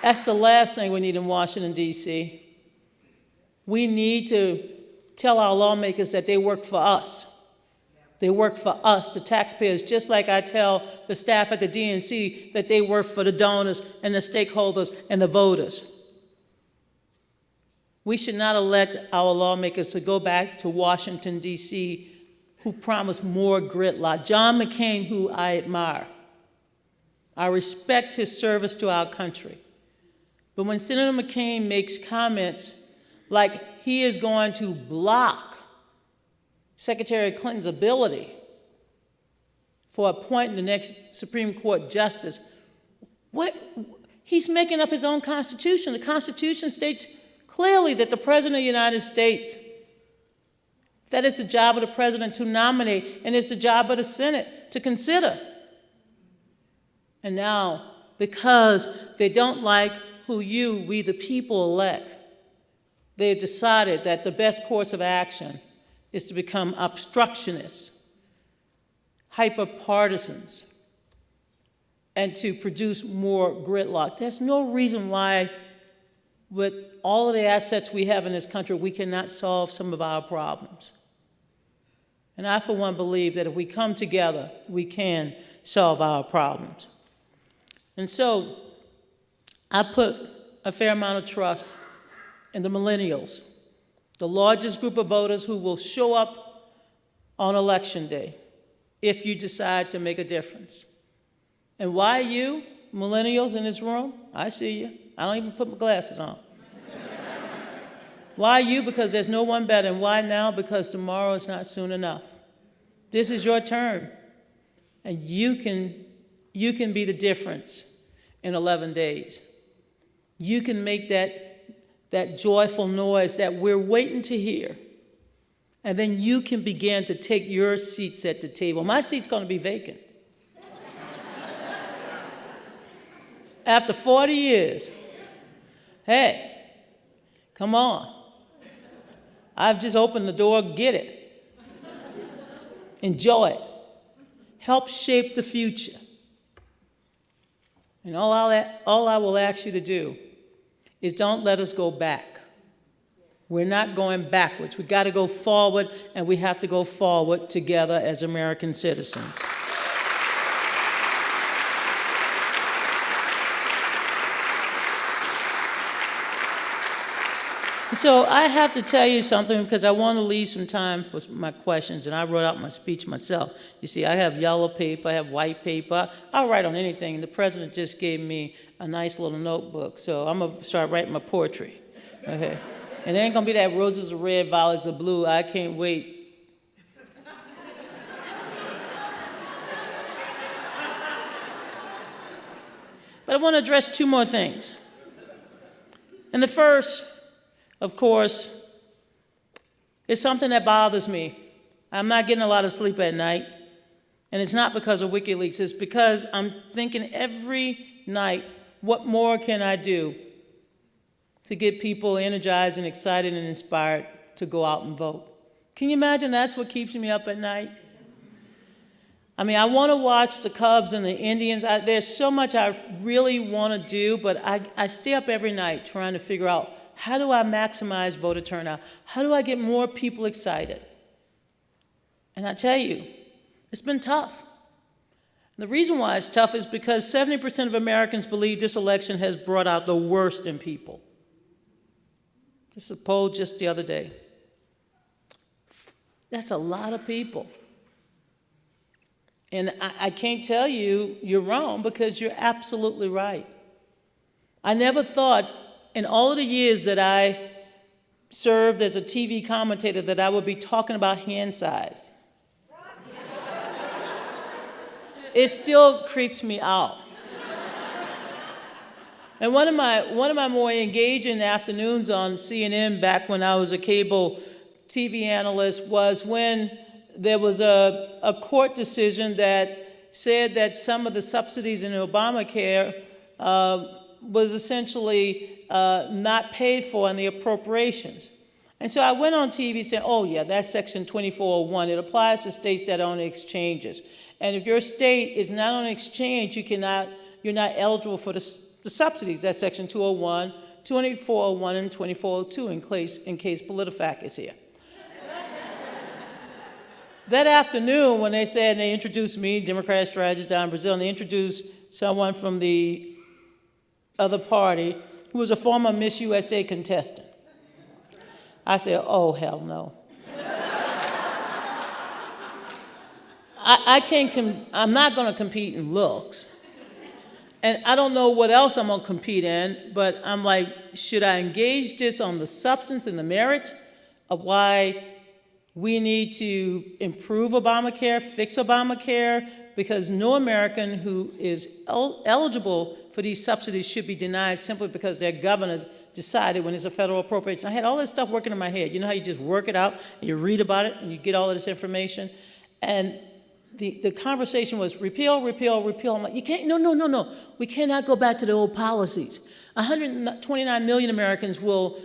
That's the last thing we need in Washington, D.C. We need to tell our lawmakers that they work for us. They work for us, the taxpayers, just like I tell the staff at the DNC that they work for the donors and the stakeholders and the voters. We should not elect our lawmakers to go back to Washington, D.C., who promise more gridlock. John McCain, who I admire, I respect his service to our country. But when Senator McCain makes comments like he is going to block Secretary Clinton's ability for appointing the next Supreme Court justice, he's making up his own Constitution. The Constitution states clearly that the President of the United States, that is the job of the President to nominate, and it's the job of the Senate to consider. And now, because they don't like who we the people, elect, they've decided that the best course of action is to become obstructionists, hyper-partisans, and to produce more gridlock. There's no reason why, with all of the assets we have in this country, we cannot solve some of our problems. And I, for one, believe that if we come together, we can solve our problems. And so, I put a fair amount of trust in the millennials, the largest group of voters who will show up on Election Day if you decide to make a difference. And why you, millennials in this room? I see you. I don't even put my glasses on. Why you? Because there's no one better. And why now? Because tomorrow is not soon enough. This is your turn. And you can be the difference in 11 days. You can make that joyful noise that we're waiting to hear. And then you can begin to take your seats at the table. My seat's going to be vacant. After 40 years, hey, come on. I've just opened the door, get it. Enjoy it. Help shape the future. And all I will ask you to do is don't let us go back. We're not going backwards. We've got to go forward, and we have to go forward together as American citizens. So I have to tell you something because I want to leave some time for my questions, and I wrote out my speech myself. You see, I have yellow paper, I have white paper. I'll write on anything. The president just gave me a nice little notebook, so I'm going to start writing my poetry. Okay? And it ain't going to be that roses are red, violets are blue. I can't wait. But I want to address two more things. And the first, of course, is something that bothers me. I'm not getting a lot of sleep at night, and it's not because of WikiLeaks. It's because I'm thinking every night, what more can I do to get people energized and excited and inspired to go out and vote? Can you imagine that's what keeps me up at night? I mean, I want to watch the Cubs and the Indians. There's so much I really want to do, but I stay up every night trying to figure out, how do I maximize voter turnout? How do I get more people excited? And I tell you, it's been tough. The reason why it's tough is because 70% of Americans believe this election has brought out the worst in people. This is a poll just the other day. That's a lot of people. And I can't tell you you're wrong, because you're absolutely right. I never thought in all of the years that I served as a TV commentator that I would be talking about hand size. It still creeps me out. And one of my more engaging afternoons on CNN back when I was a cable TV analyst was when there was a court decision that said that some of the subsidies in Obamacare was essentially not paid for in the appropriations. And so I went on TV saying, oh yeah, that's section 2401. It applies to states that are on exchanges. And if your state is not on exchange, you're not eligible for the subsidies. That's section 201, 2401, and 2402 in case PolitiFact is here. That afternoon, when they said, and they introduced me, Democratic strategist Donna Brazile, and they introduced someone from the other party who was a former Miss USA contestant. I said, oh, hell no. I'm not going to compete in looks. And I don't know what else I'm going to compete in, but I'm like, should I engage this on the substance and the merits of why we need to improve Obamacare, fix Obamacare, because no American who is eligible for these subsidies should be denied simply because their governor decided when it's a federal appropriation. I had all this stuff working in my head. You know how you just work it out, and you read about it, and you get all of this information? And the conversation was repeal, repeal, repeal. I'm like, you can't, no. We cannot go back to the old policies. 129 million Americans will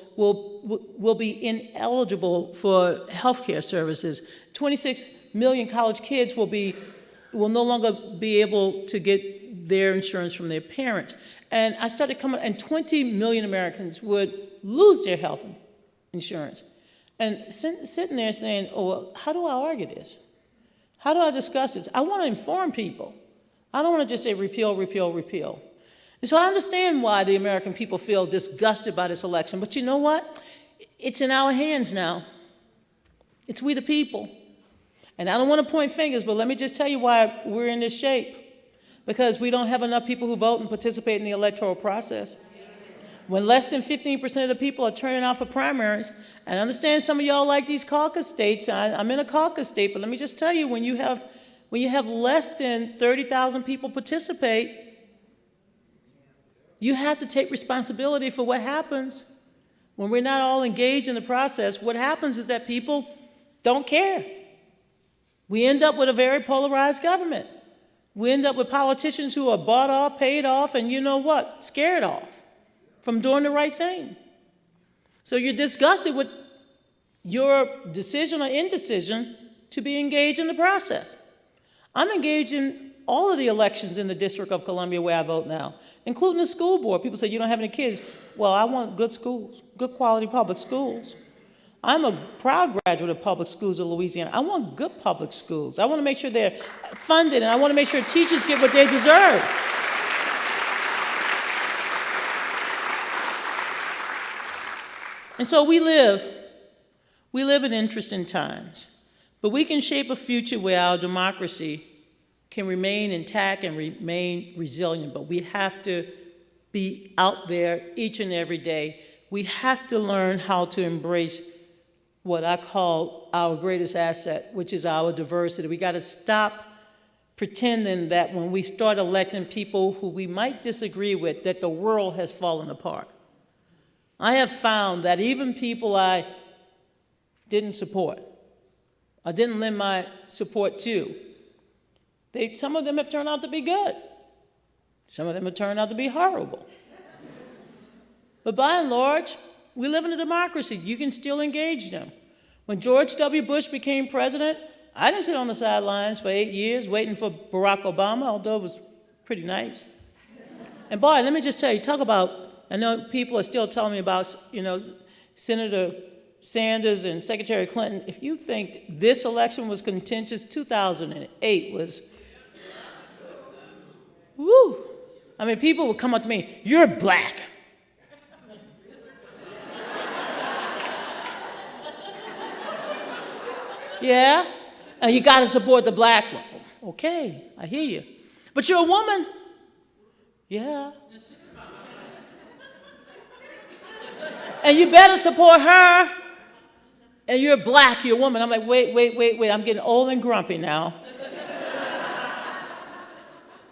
be ineligible for health care services. 26 million college kids will no longer be able to get their insurance from their parents. And I started coming, and 20 million Americans would lose their health insurance. And sitting there saying, oh, well, how do I argue this? How do I discuss this? I want to inform people. I don't want to just say repeal, repeal, repeal. And so I understand why the American people feel disgusted by this election. But you know what? It's in our hands now. It's we the people. And I don't want to point fingers, but let me just tell you why we're in this shape. Because we don't have enough people who vote and participate in the electoral process. When less than 15% of the people are turning out for primaries, and I understand some of y'all like these caucus states. I'm in a caucus state, but let me just tell you, when you have less than 30,000 people participate, you have to take responsibility for what happens. When we're not all engaged in the process, what happens is that people don't care. We end up with a very polarized government. We end up with politicians who are bought off, paid off, and you know what? Scared off from doing the right thing. So you're disgusted with your decision or indecision to be engaged in the process. I'm engaged in all of the elections in the District of Columbia where I vote now, including the school board. People say, you don't have any kids. Well, I want good schools, good quality public schools. I'm a proud graduate of public schools of Louisiana. I want good public schools. I want to make sure they're funded, and I want to make sure teachers get what they deserve. And so we live in interesting times, but we can shape a future where our democracy can remain intact and remain resilient, but we have to be out there each and every day. We have to learn how to embrace what I call our greatest asset, which is our diversity. We got to stop pretending that when we start electing people who we might disagree with, that the world has fallen apart. I have found that even people I didn't support, or didn't lend my support to, some of them have turned out to be good. Some of them have turned out to be horrible. But by and large, we live in a democracy. You can still engage them. When George W. Bush became president, I didn't sit on the sidelines for 8 years waiting for Barack Obama, although it was pretty nice. And boy, let me just tell you, talk about, I know people are still telling me about, Senator Sanders and Secretary Clinton. If you think this election was contentious, 2008 was, woo. I mean, people would come up to me, you're black. Yeah, and you got to support the black one. Okay, I hear you. But you're a woman. Yeah. And you better support her. And you're black, you're a woman. I'm like, wait, I'm getting old and grumpy now.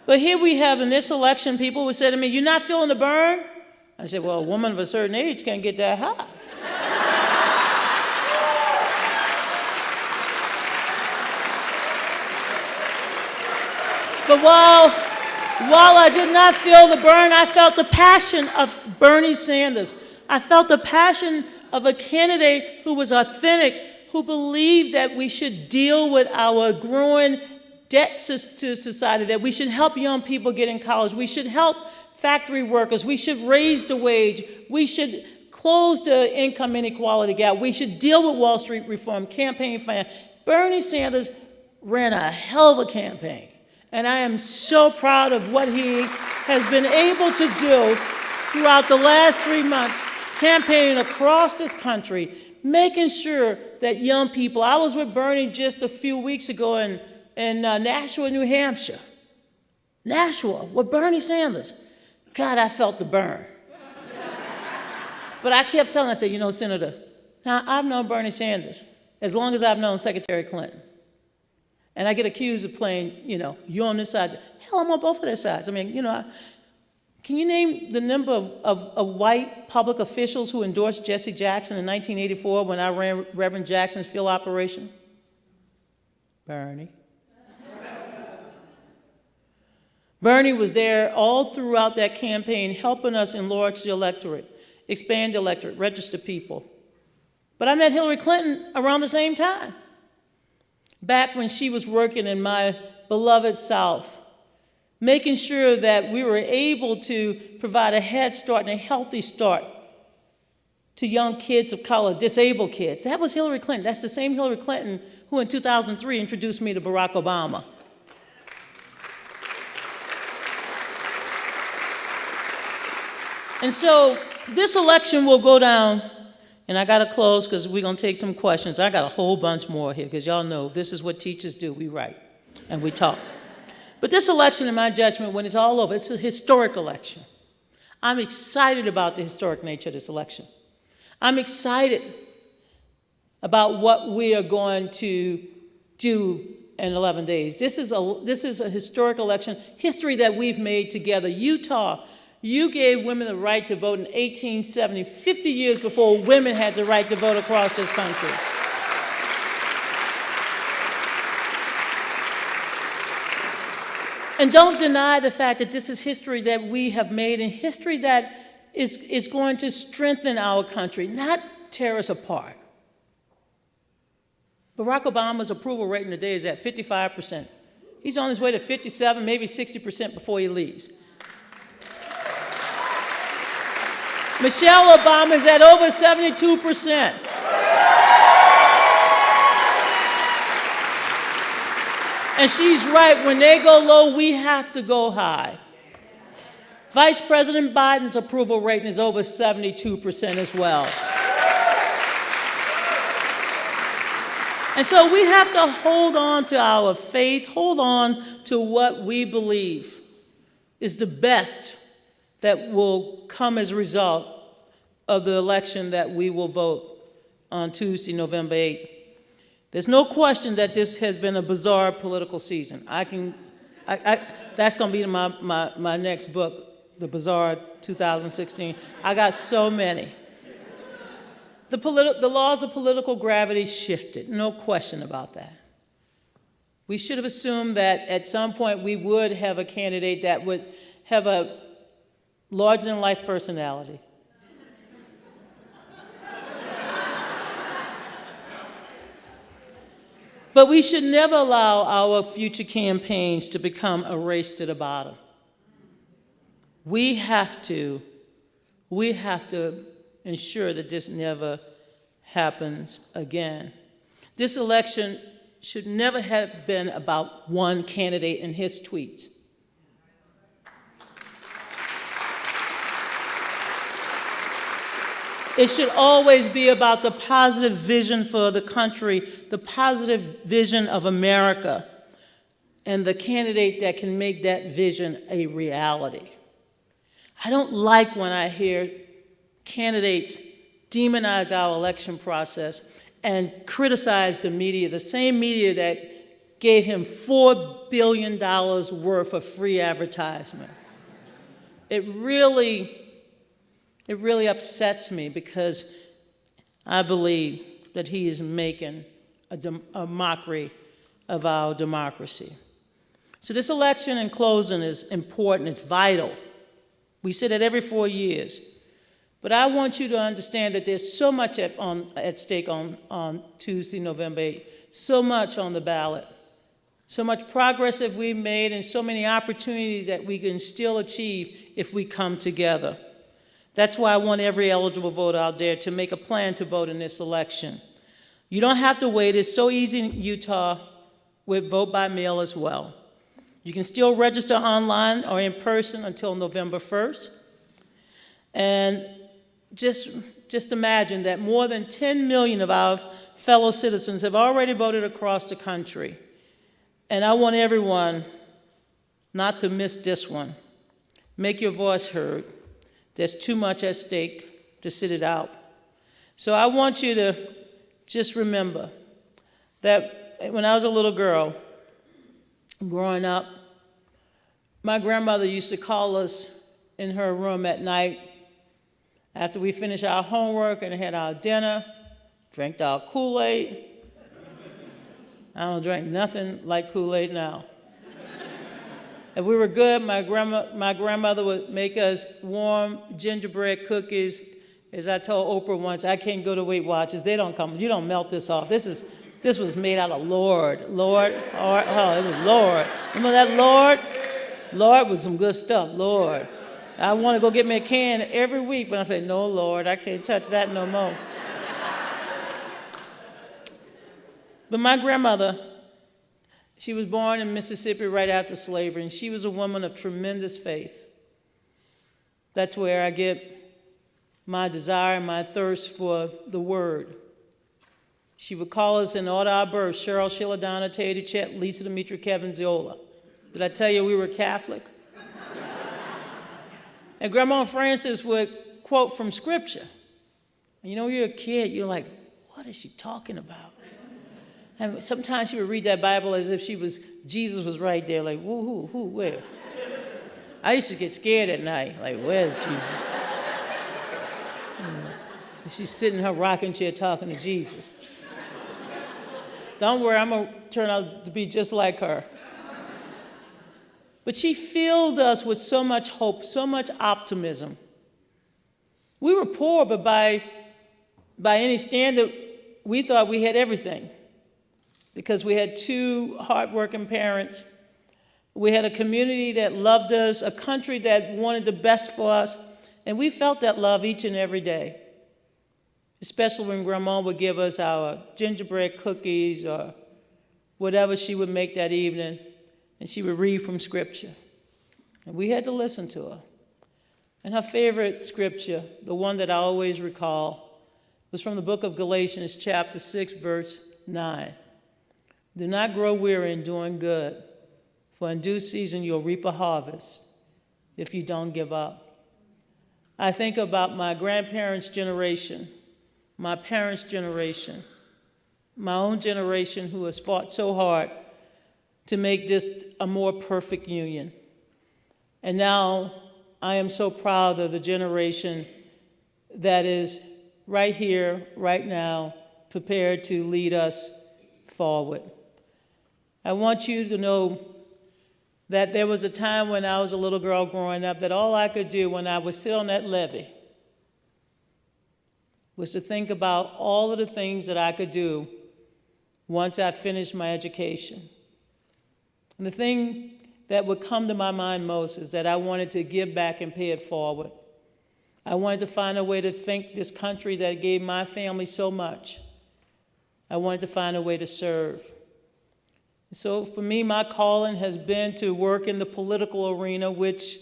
But here we have in this election, people would say to me, you're not feeling the burn? I said, well, a woman of a certain age can't get that high. But while I did not feel the burn, I felt the passion of Bernie Sanders. I felt the passion of a candidate who was authentic, who believed that we should deal with our growing debt to society, that we should help young people get in college, we should help factory workers, we should raise the wage, we should close the income inequality gap, we should deal with Wall Street reform, campaign finance. Bernie Sanders ran a hell of a campaign, and I am so proud of what he has been able to do throughout the last 3 months, campaigning across this country, making sure that young people, I was with Bernie just a few weeks ago in Nashua, New Hampshire. Nashua, with Bernie Sanders. God, I felt the burn. But I kept telling him, I said, you know, Senator, now I've known Bernie Sanders as long as I've known Secretary Clinton. And I get accused of playing, you know, you're on this side. Hell, I'm on both of their sides. I mean, you know, can you name the number of white public officials who endorsed Jesse Jackson in 1984 when I ran Reverend Jackson's field operation? Bernie. Bernie was there all throughout that campaign, helping us enlarge the electorate, expand the electorate, register people. But I met Hillary Clinton around the same time, back when she was working in my beloved South, making sure that we were able to provide a head start and a healthy start to young kids of color, disabled kids. That was Hillary Clinton. That's the same Hillary Clinton who in 2003 introduced me to Barack Obama. And so this election will go down, and I got to close because we're going to take some questions. I got a whole bunch more here because y'all know this is what teachers do. We write and we talk. But this election, in my judgment, when it's all over, it's a historic election. I'm excited about the historic nature of this election. I'm excited about what we are going to do in 11 days. This is a historic election, history that we've made together. Utah, you gave women the right to vote in 1870, 50 years before women had the right to vote across this country. And don't deny the fact that this is history that we have made and history that is going to strengthen our country, not tear us apart. Barack Obama's approval rating today is at 55%. He's on his way to 57, maybe 60% before he leaves. Michelle Obama is at over 72%. And she's right, when they go low, we have to go high. Vice President Biden's approval rating is over 72% as well. And so we have to hold on to our faith, hold on to what we believe is the best that will come as a result of the election that we will vote on Tuesday, November 8th. There's no question that this has been a bizarre political season. That's going to be my next book, The Bizarre 2016. I got so many. The laws of political gravity shifted, no question about that. We should have assumed that at some point we would have a candidate that would have a larger-than-life personality. But we should never allow our future campaigns to become a race to the bottom. We have to ensure that this never happens again. This election should never have been about one candidate and his tweets. It should always be about the positive vision for the country, the positive vision of America, and the candidate that can make that vision a reality. I don't like when I hear candidates demonize our election process and criticize the media, the same media that gave him $4 billion worth of free advertisement. It really upsets me because I believe that he is making a mockery of our democracy. So this election, in closing, is important, it's vital. We say that every 4 years. But I want you to understand that there's so much at stake on Tuesday, November 8th, so much on the ballot, so much progress that we've made, and so many opportunities that we can still achieve if we come together. That's why I want every eligible voter out there to make a plan to vote in this election. You don't have to wait. It's so easy in Utah with vote by mail as well. You can still register online or in person until November 1st. And just imagine that more than 10 million of our fellow citizens have already voted across the country. And I want everyone not to miss this one. Make your voice heard. There's too much at stake to sit it out. So I want you to just remember that when I was a little girl, growing up, my grandmother used to call us in her room at night after we finished our homework and had our dinner, drank our Kool-Aid. I don't drink nothing like Kool-Aid now. If we were good, my grandmother would make us warm gingerbread cookies. As I told Oprah once, I can't go to Weight Watchers. They don't come. You don't melt this off. This was made out of Lord. It was Lord. Remember that Lord? Lord was some good stuff, Lord. I want to go get me a can every week, but I say, no, Lord, I can't touch that no more. But my grandmother, she was born in Mississippi right after slavery, and she was a woman of tremendous faith. That's where I get my desire and my thirst for the Word. She would call us in order of our birth: Cheryl, Sheila, Donna, Teddy, Chet, Lisa, Demetri, Kevin, Ziola. Did I tell you we were Catholic? And Grandma Frances would quote from Scripture. And you know, you're a kid, you're like, what is she talking about? And sometimes she would read that Bible as if Jesus was right there, like, who, where? I used to get scared at night, like, where's Jesus? And she's sitting in her rocking chair talking to Jesus. Don't worry, I'm going to turn out to be just like her. But she filled us with so much hope, so much optimism. We were poor, but by any standard, we thought we had everything because we had two hardworking parents. We had a community that loved us, a country that wanted the best for us, and we felt that love each and every day, especially when Grandma would give us our gingerbread cookies or whatever she would make that evening, and she would read from Scripture. And we had to listen to her. And her favorite scripture, the one that I always recall, was from the book of Galatians, chapter 6, verse 9. Do not grow weary in doing good, for in due season you'll reap a harvest if you don't give up. I think about my grandparents' generation, my parents' generation, my own generation who has fought so hard to make this a more perfect union. And now I am so proud of the generation that is right here, right now, prepared to lead us forward. I want you to know that there was a time when I was a little girl growing up that all I could do when I would sit on that levee was to think about all of the things that I could do once I finished my education. And the thing that would come to my mind most is that I wanted to give back and pay it forward. I wanted to find a way to thank this country that gave my family so much. I wanted to find a way to serve. So for me, my calling has been to work in the political arena, which,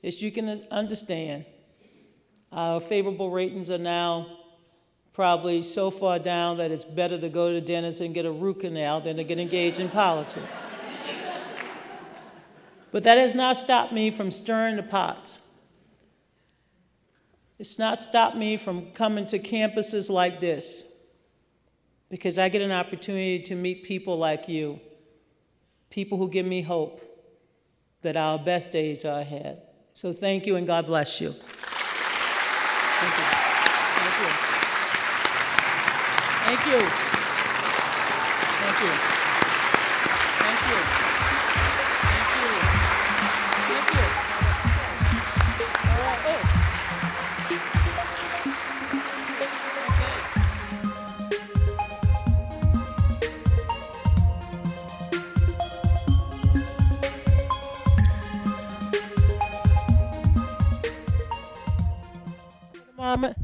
as you can understand, our favorable ratings are now probably so far down that it's better to go to the dentist and get a root canal than to get engaged in politics. But that has not stopped me from stirring the pots. It's not stopped me from coming to campuses like this, because I get an opportunity to meet people like you, people who give me hope that our best days are ahead. So thank you, and God bless you. Thank you. Thank you. Thank you. Thank you. Thank you. Thank you. Thank you. All right. Hey. Mama,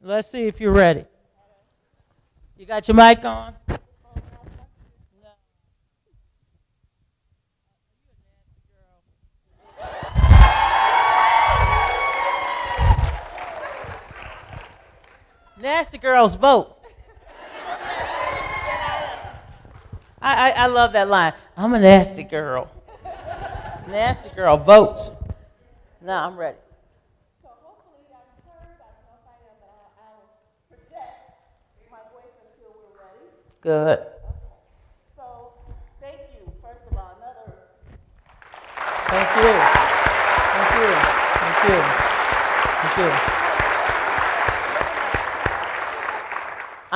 let's see if you're ready. You got your mic on? Nasty girls vote. I love that line. I'm a nasty girl. Nasty girl votes. Now I'm ready. So hopefully I'm heard. I don't know if I am, but I'll project my voice until we're ready. Good. So thank you, first of all, another. Thank you. Thank you. Thank you. Thank you.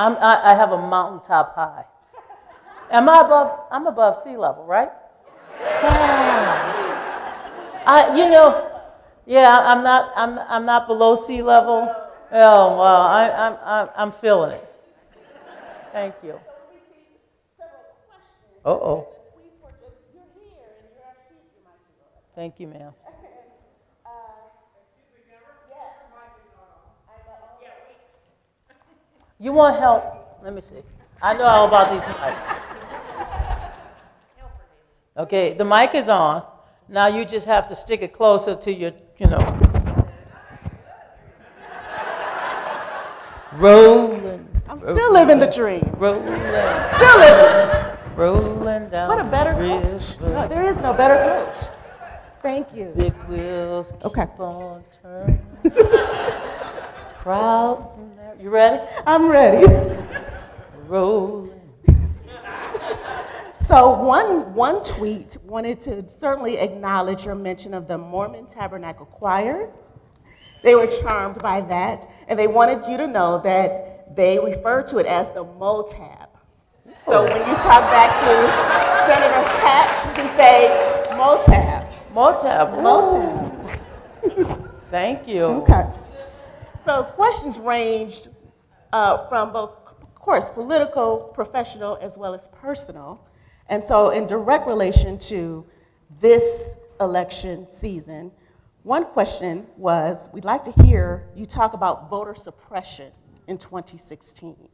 I have a mountaintop high. I'm above sea level, right? Yeah, I'm not below sea level. Oh, well, I'm feeling it. Thank you. So we received several questions. Uh-oh. The tweets were just, you're here and you're our chief, you might know that. Thank you, ma'am. You want help? Let me see. I know all about these mics. Okay, the mic is on. Now you just have to stick it closer to your, rolling. I'm still living the dream. Rolling. Still living. Rolling down. What a better the coach. river. No, there is no better coach. Thank you. Big wheels Okay. keep on turning. Proud. You ready? I'm ready. Rolling. So one tweet wanted to certainly acknowledge your mention of the Mormon Tabernacle Choir. They were charmed by that, and they wanted you to know that they refer to it as the MOTAB. So when you talk back to Senator Patch, you can say MOTAB. Motab. MOTAB. Thank you. Okay. So questions ranged from both, of course, political, professional, as well as personal. And so in direct relation to this election season, one question was, we'd like to hear you talk about voter suppression in 2016.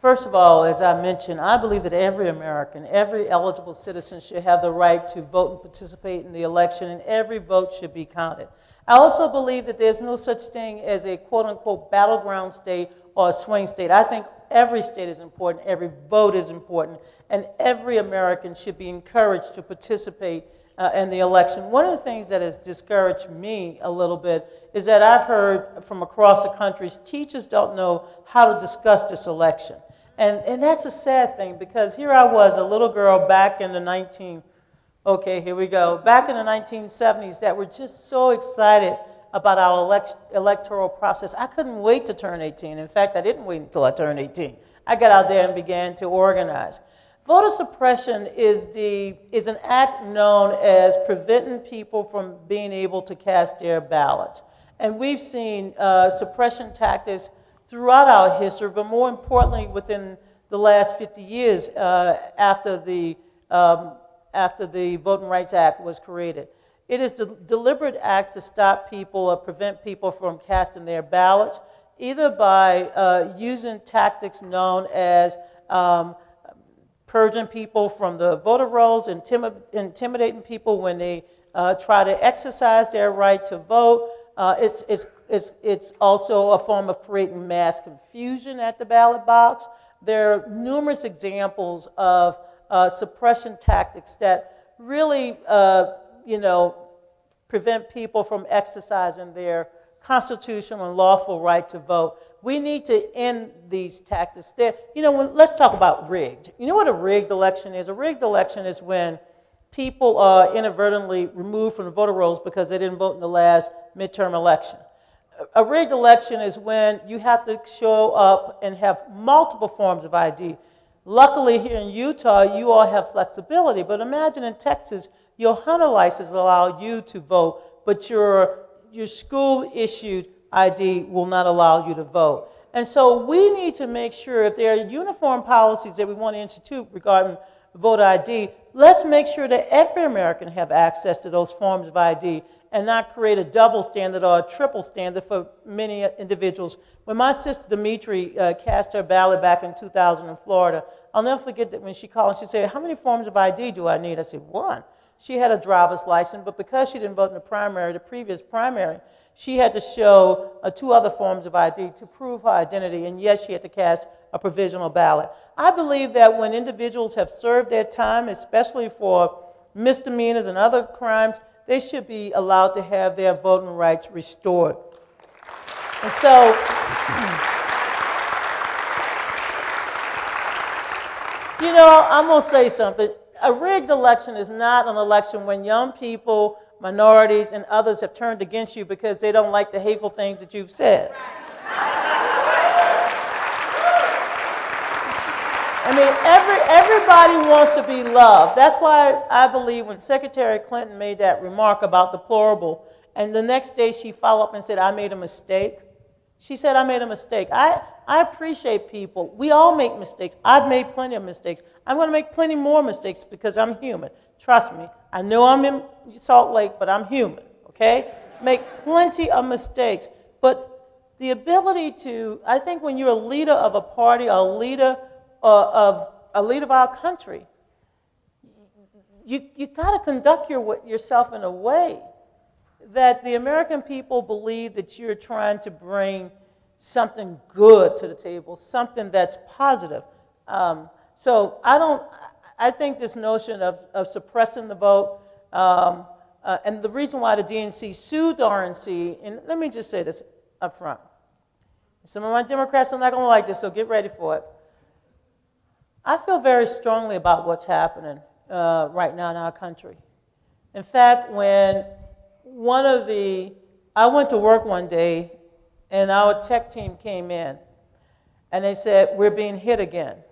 First of all, as I mentioned, I believe that every American, every eligible citizen should have the right to vote and participate in the election, and every vote should be counted. I also believe that there's no such thing as a quote-unquote battleground state or a swing state. I think every state is important, every vote is important, and every American should be encouraged to participate in the election. One of the things that has discouraged me a little bit is that I've heard from across the country, teachers don't know how to discuss this election. And that's a sad thing, because here I was, a little girl back in the back in the 1970s, that were just so excited about our electoral process. I couldn't wait to turn 18. In fact, I didn't wait until I turned 18. I got out there and began to organize. Voter suppression is an act known as preventing people from being able to cast their ballots. And we've seen suppression tactics throughout our history, but more importantly within the last 50 years after the Voting Rights Act was created. It is the deliberate act to stop people or prevent people from casting their ballots, either by using tactics known as purging people from the voter rolls, intimidating people when they try to exercise their right to vote. It's also a form of creating mass confusion at the ballot box. There are numerous examples of suppression tactics that really, prevent people from exercising their constitutional and lawful right to vote. We need to end these tactics. Let's talk about rigged. You know what a rigged election is? A rigged election is when people are inadvertently removed from the voter rolls because they didn't vote in the last midterm election. A rigged election is when you have to show up and have multiple forms of ID. Luckily, here in Utah, you all have flexibility, but imagine in Texas, your hunter license allows you to vote, but your school-issued ID will not allow you to vote. And so we need to make sure if there are uniform policies that we want to institute regarding voter ID, let's make sure that every American have access to those forms of ID and not create a double standard or a triple standard for many individuals. When my sister Dimitri cast her ballot back in 2000 in Florida, I'll never forget that when she called and she said, "How many forms of ID do I need?" I said, "1." She had a driver's license, but because she didn't vote in the previous primary, she had to show 2 other forms of ID to prove her identity, and yes, she had to cast a provisional ballot. I believe that when individuals have served their time, especially for misdemeanors and other crimes, they should be allowed to have their voting rights restored. And so, I'm going to say something. A rigged election is not an election when young people, minorities, and others have turned against you because they don't like the hateful things that you've said. Everybody wants to be loved. That's why I believe when Secretary Clinton made that remark about deplorable, and the next day she followed up and said, "I made a mistake." She said, "I made a mistake." I appreciate people. We all make mistakes. I've made plenty of mistakes. I'm going to make plenty more mistakes because I'm human. Trust me. I know I'm in Salt Lake, but I'm human, okay? Make plenty of mistakes. But the ability to, I think when you're a leader of a party, a leader of our country, you got to conduct yourself in a way that the American people believe that you're trying to bring something good to the table, something that's positive. So I think this notion of suppressing the vote, and the reason why the DNC sued the RNC, and let me just say this up front. Some of my Democrats are not going to like this, so get ready for it. I feel very strongly about what's happening right now in our country. In fact, when I went to work one day, and our tech team came in, and they said, "We're being hit again."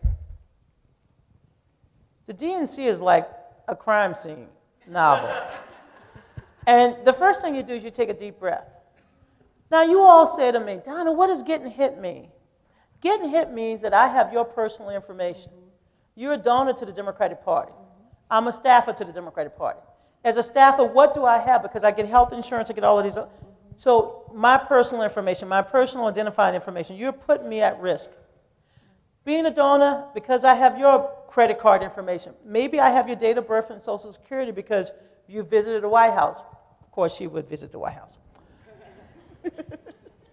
The DNC is like a crime scene novel. And the first thing you do is you take a deep breath. Now, you all say to me, "Donna, what does getting hit mean?" Getting hit means that I have your personal information. You're a donor to the Democratic Party. I'm a staffer to the Democratic Party. As a staffer, what do I have? Because I get health insurance, I get all of these. So my personal information, my personal identifying information, you're putting me at risk. Being a donor, because I have your credit card information. Maybe I have your date of birth and Social Security because you visited the White House. Of course, she would visit the White House.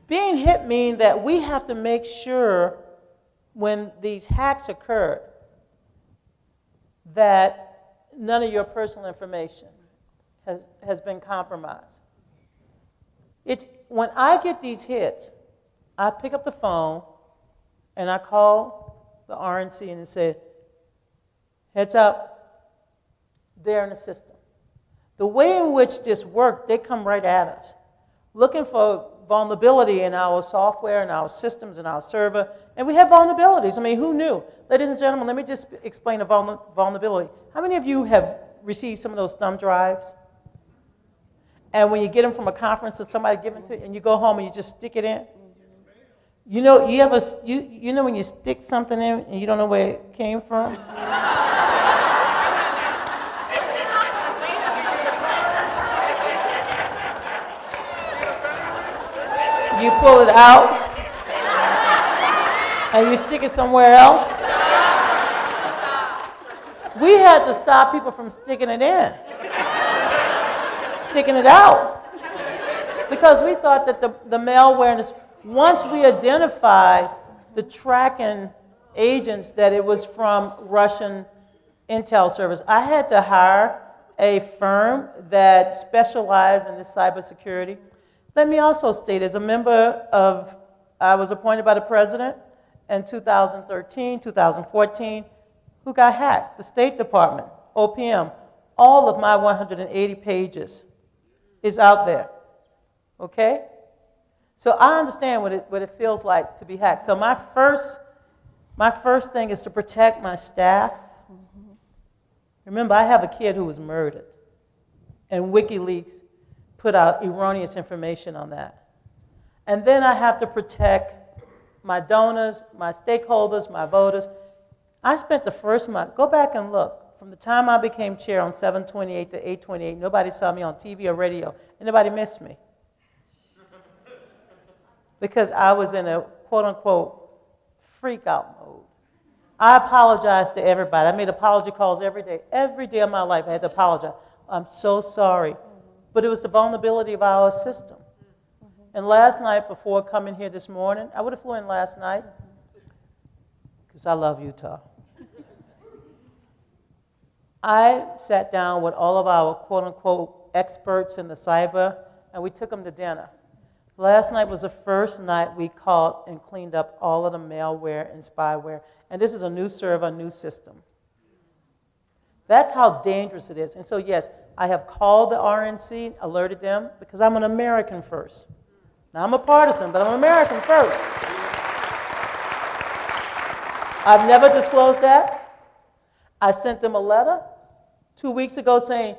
Being hit means that we have to make sure when these hacks occurred that none of your personal information has been compromised. When I get these hits, I pick up the phone and I call the RNC and say, "Heads up, they're in the system." The way in which this worked, they come right at us, looking for vulnerability in our software and our systems and our server, and we have vulnerabilities. I mean, who knew? Ladies and gentlemen, let me just explain a vulnerability. How many of you have received some of those thumb drives? And when you get them from a conference or somebody giving to you, and you go home and you just stick it in? You know when you stick something in and you don't know where it came from? You pull it out and you stick it somewhere else. We had to stop people from sticking it in, sticking it out, because we thought that the malware, once we identified the tracking agents, that it was from Russian intel service. I had to hire a firm that specialized in this cybersecurity. Let me also state, as a member of, I was appointed by the president in 2013, 2014, who got hacked? The State Department, OPM. All of my 180 pages is out there, okay? So I understand what it feels like to be hacked. So my first thing is to protect my staff. Remember, I have a kid who was murdered, and WikiLeaks put out erroneous information on that. And then I have to protect my donors, my stakeholders, my voters. I spent the first month, go back and look, from the time I became chair on 7/28 to 8/28, nobody saw me on TV or radio, and nobody missed me. Because I was in a quote-unquote freak-out mode. I apologize to everybody. I made apology calls every day of my life. I had to apologize. I'm so sorry. But it was the vulnerability of our system. And last night, before coming here this morning, I would have flown in last night because I love Utah. I sat down with all of our quote-unquote experts in the cyber, and we took them to dinner. Last night was the first night we caught and cleaned up all of the malware and spyware. And this is a new server, a new system. That's how dangerous it is. And so, yes, I have called the RNC, alerted them, because I'm an American first. Now, I'm a partisan, but I'm an American first. I've never disclosed that. I sent them a letter 2 weeks ago saying,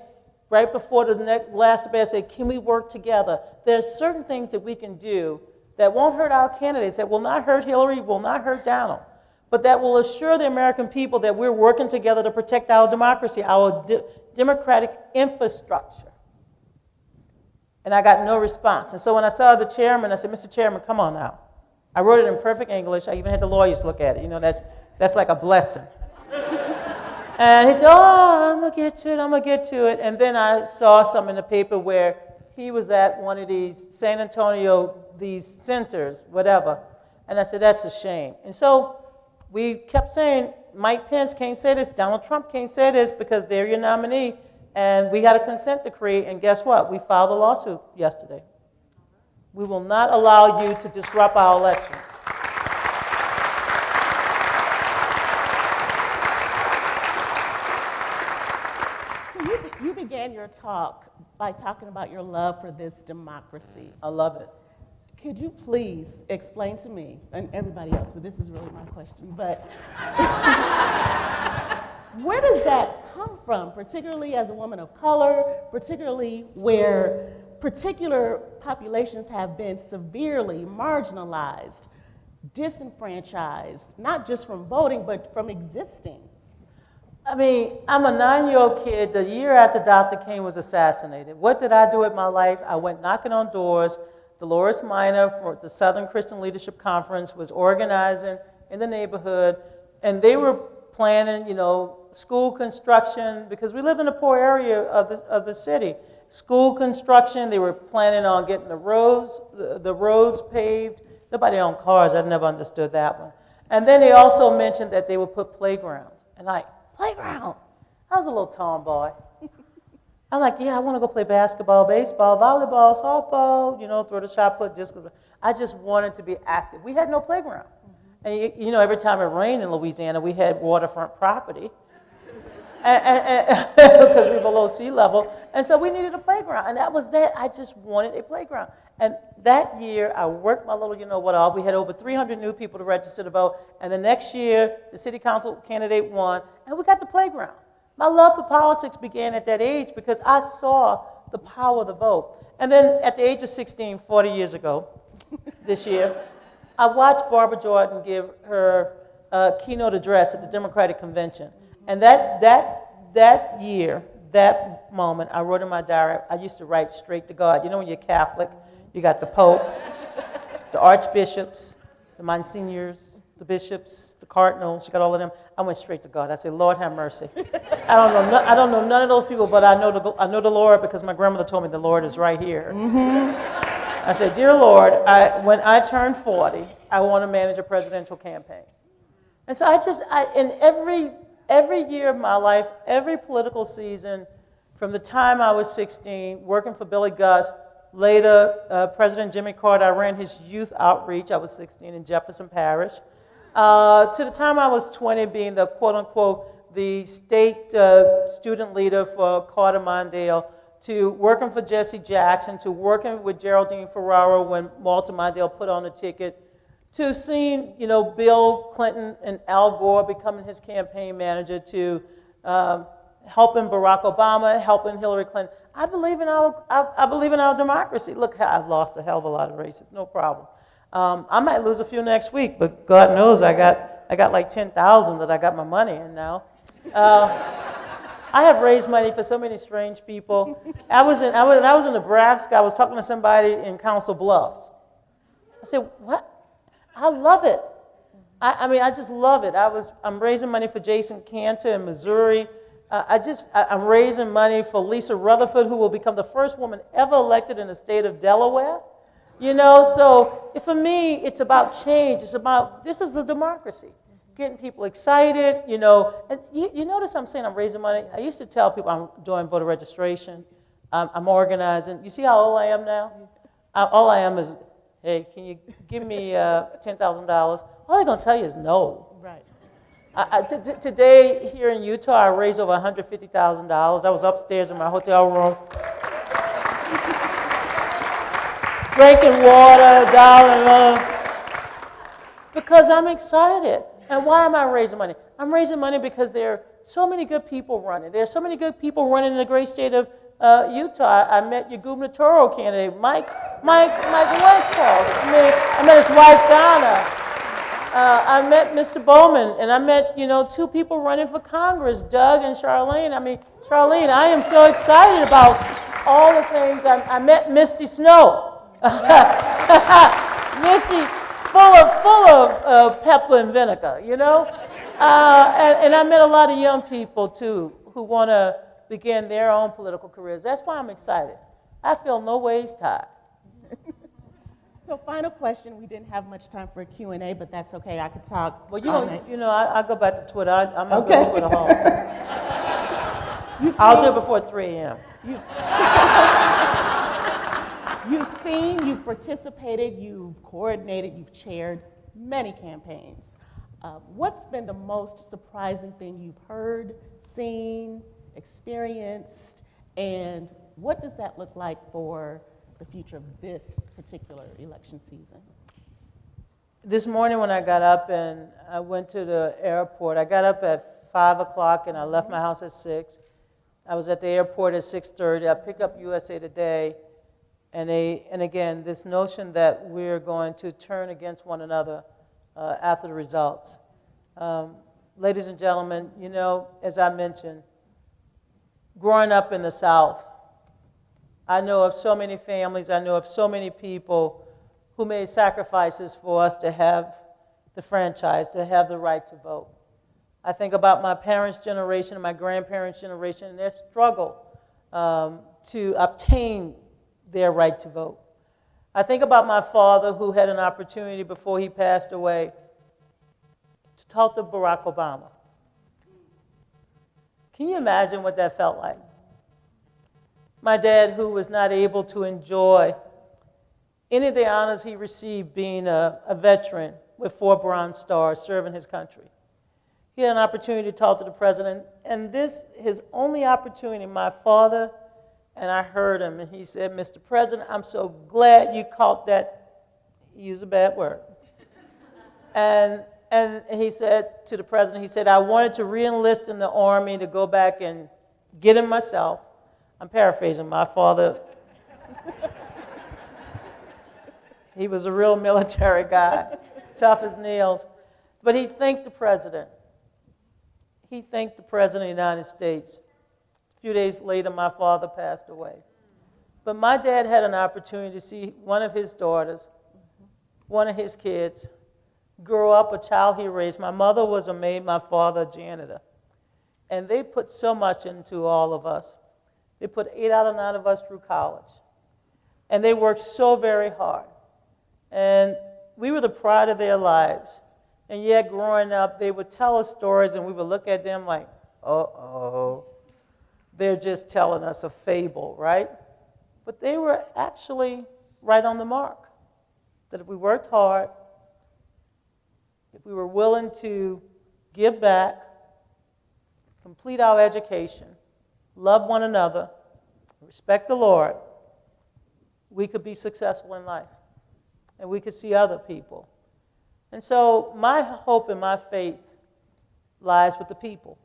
right before the last debate, I said, can we work together? There's certain things that we can do that won't hurt our candidates, that will not hurt Hillary, will not hurt Donald, but that will assure the American people that we're working together to protect our democracy, our democratic infrastructure. And I got no response. And so when I saw the chairman, I said, Mr. Chairman, come on now. I wrote it in perfect English. I even had the lawyers look at it. You know, that's like a blessing. And he said, oh, I'm going to get to it. And then I saw something in the paper where he was at one of these San Antonio, these centers, whatever. And I said, that's a shame. And so we kept saying, Mike Pence can't say this, Donald Trump can't say this because they're your nominee. And we got a consent decree, and guess what? We filed a lawsuit yesterday. We will not allow you to disrupt our elections. You began your talk by talking about your love for this democracy. I love it. Could you please explain to me, and everybody else, but this is really my question, but where does that come from, particularly as a woman of color, particularly where particular populations have been severely marginalized, disenfranchised, not just from voting, but from existing? I mean, I'm a 9-year-old kid the year after Dr. King was assassinated. What did I do with my life? I went knocking on doors. Dolores Minor for the Southern Christian Leadership Conference was organizing in the neighborhood, and they were planning, you know, school construction, because we live in a poor area of the city. School construction, they were planning on getting the roads paved. Nobody owned cars, I've never understood that one. And then they also mentioned that they would put playgrounds. And playground. I was a little tomboy. I'm like, yeah, I want to go play basketball, baseball, volleyball, softball, you know, throw the shot put, disco. I just wanted to be active. We had no playground. And you know, every time it rained in Louisiana, we had waterfront property because we were below sea level. And so we needed a playground. And that was that. I just wanted a playground. And that year, I worked my little you-know-what off. We had over 300 new people to register to vote. And the next year, the city council candidate won, and we got the playground. My love for politics began at that age because I saw the power of the vote. And then at the age of 16, 40 years ago, this year, I watched Barbara Jordan give her keynote address at the Democratic Convention. And that year, that moment, I wrote in my diary, I used to write straight to God. You know when you're Catholic, you got the Pope, the archbishops, the monsignors, the bishops, the cardinals, you got all of them. I went straight to God. I said, Lord, have mercy. I don't know none of those people, but I know the Lord because my grandmother told me the Lord is right here. Mm-hmm. I said, dear Lord, when I turn 40, I want to manage a presidential campaign. And so in every year of my life, every political season, From the time I was 16, working for Billy Gus, later President Jimmy Carter, I ran his youth outreach, I was 16 in Jefferson Parish, to the time I was 20, being the quote-unquote the state student leader for Carter Mondale, to working for Jesse Jackson, to working with Geraldine Ferraro when Walter Mondale put on the ticket, to seeing, you know, Bill Clinton and Al Gore becoming his campaign manager, to helping Barack Obama, helping Hillary Clinton. I believe in our democracy. Look, I've lost a hell of a lot of races, no problem. I might lose a few next week, but God knows I got like 10,000 that I got my money in now. I have raised money for so many strange people. I was in Nebraska. I was talking to somebody in Council Bluffs. I said, "What? I love it. I mean, I just love it. I'm raising money for Jason Cantor in Missouri. I'm raising money for Lisa Rutherford, who will become the first woman ever elected in the state of Delaware. You know, so for me, it's about change. This is the democracy. Getting people excited, you know. And you notice I'm saying I'm raising money. I used to tell people I'm doing voter registration. I'm organizing. You see how old I am now? All I am is, hey, can you give me $10,000? All they're going to tell you is no. Right. Today, here in Utah, I raised over $150,000. I was upstairs in my hotel room, drinking water, darling, because I'm excited. And why am I raising money? I'm raising money because there are so many good people running. There are so many good people running in the great state of Utah. I met your gubernatorial candidate, Mike Wentz-Falls. I met his wife, Donna. I met Mr. Bowman, and I met, you know, two people running for Congress, Doug and Charlene. I mean, Charlene, I am so excited about all the things. I met Misty Snow. Misty, full of pepper and vinegar, you know? And I met a lot of young people, too, who want to begin their own political careers. That's why I'm excited. I feel no ways tired. So final question, we didn't have much time for a Q&A, but that's okay, I could talk. Well, all night. you know, I go back to Twitter. I'm not Okay. going to Twitter home. I'll do it before 3 a.m. You've participated, you've coordinated, you've chaired many campaigns. What's been the most surprising thing you've heard, seen, experienced, and what does that look like for the future of this particular election season? This morning when I got up and I went to the airport, I got up at 5 o'clock and I left my house at 6. I was at the airport at 6:30. I picked up USA Today, and again, this notion that we're going to turn against one another after the results. Ladies and gentlemen, you know, as I mentioned, growing up in the South, I know of so many families, I know of so many people who made sacrifices for us to have the franchise, to have the right to vote. I think about my parents' generation and my grandparents' generation and their struggle to obtain their right to vote. I think about my father, who had an opportunity before he passed away to talk to Barack Obama. Can you imagine what that felt like? My dad, who was not able to enjoy any of the honors he received being a veteran with 4 Bronze Stars serving his country. He had an opportunity to talk to the president, and this, his only opportunity, my father, and I heard him, and he said, "Mr. President, I'm so glad you caught that," he used a bad word. And he said to the president, he said, "I wanted to re-enlist in the Army to go back and get him myself." I'm paraphrasing my father. He was a real military guy, tough as nails. But he thanked the president. He thanked the president of the United States. A few days later, my father passed away. But my dad had an opportunity to see one of his daughters, one of his kids, grow up, a child he raised. My mother was a maid, my father a janitor. And they put so much into all of us. They put 8 out of 9 of us through college. And they worked so very hard. And we were the pride of their lives. And yet, growing up, they would tell us stories, and we would look at them like, uh-oh. they're just telling us a fable, right? But they were actually right on the mark. That if we worked hard, if we were willing to give back, complete our education, love one another, respect the Lord, we could be successful in life. And we could see other people. And so my hope and my faith lies with the people.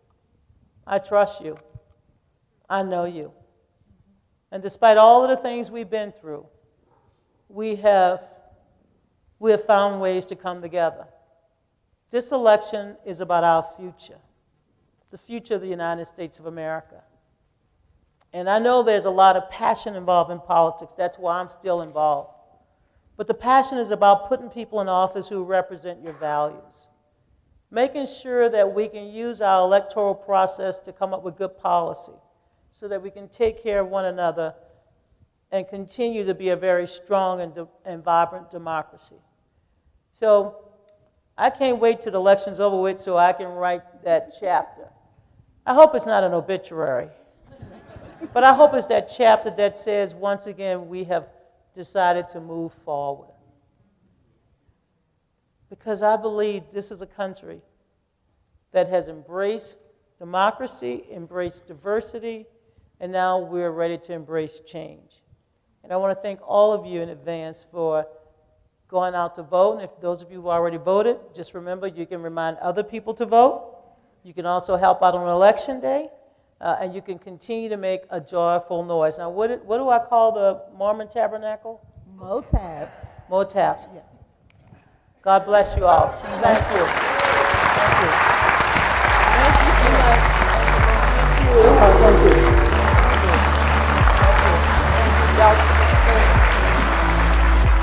I trust you. I know you. And despite all of the things we've been through, we have found ways to come together. This election is about our future, the future of the United States of America. And I know there's a lot of passion involved in politics. That's why I'm still involved. But the passion is about putting people in office who represent your values, making sure that we can use our electoral process to come up with good policy so that we can take care of one another and continue to be a very strong and vibrant democracy. So I can't wait till the election's over with so I can write that chapter. I hope it's not an obituary, but I hope it's that chapter that says, once again, we have decided to move forward. Because I believe this is a country that has embraced democracy, embraced diversity, and now we're ready to embrace change. And I want to thank all of you in advance for going out to vote. And if those of you who already voted, just remember you can remind other people to vote. You can also help out on election day. And you can continue to make a joyful noise. Now, what do I call the Mormon tabernacle? Motabs. Motabs. Yes. God bless you all. Thank you. Thank you. Thank you so much. Thank you.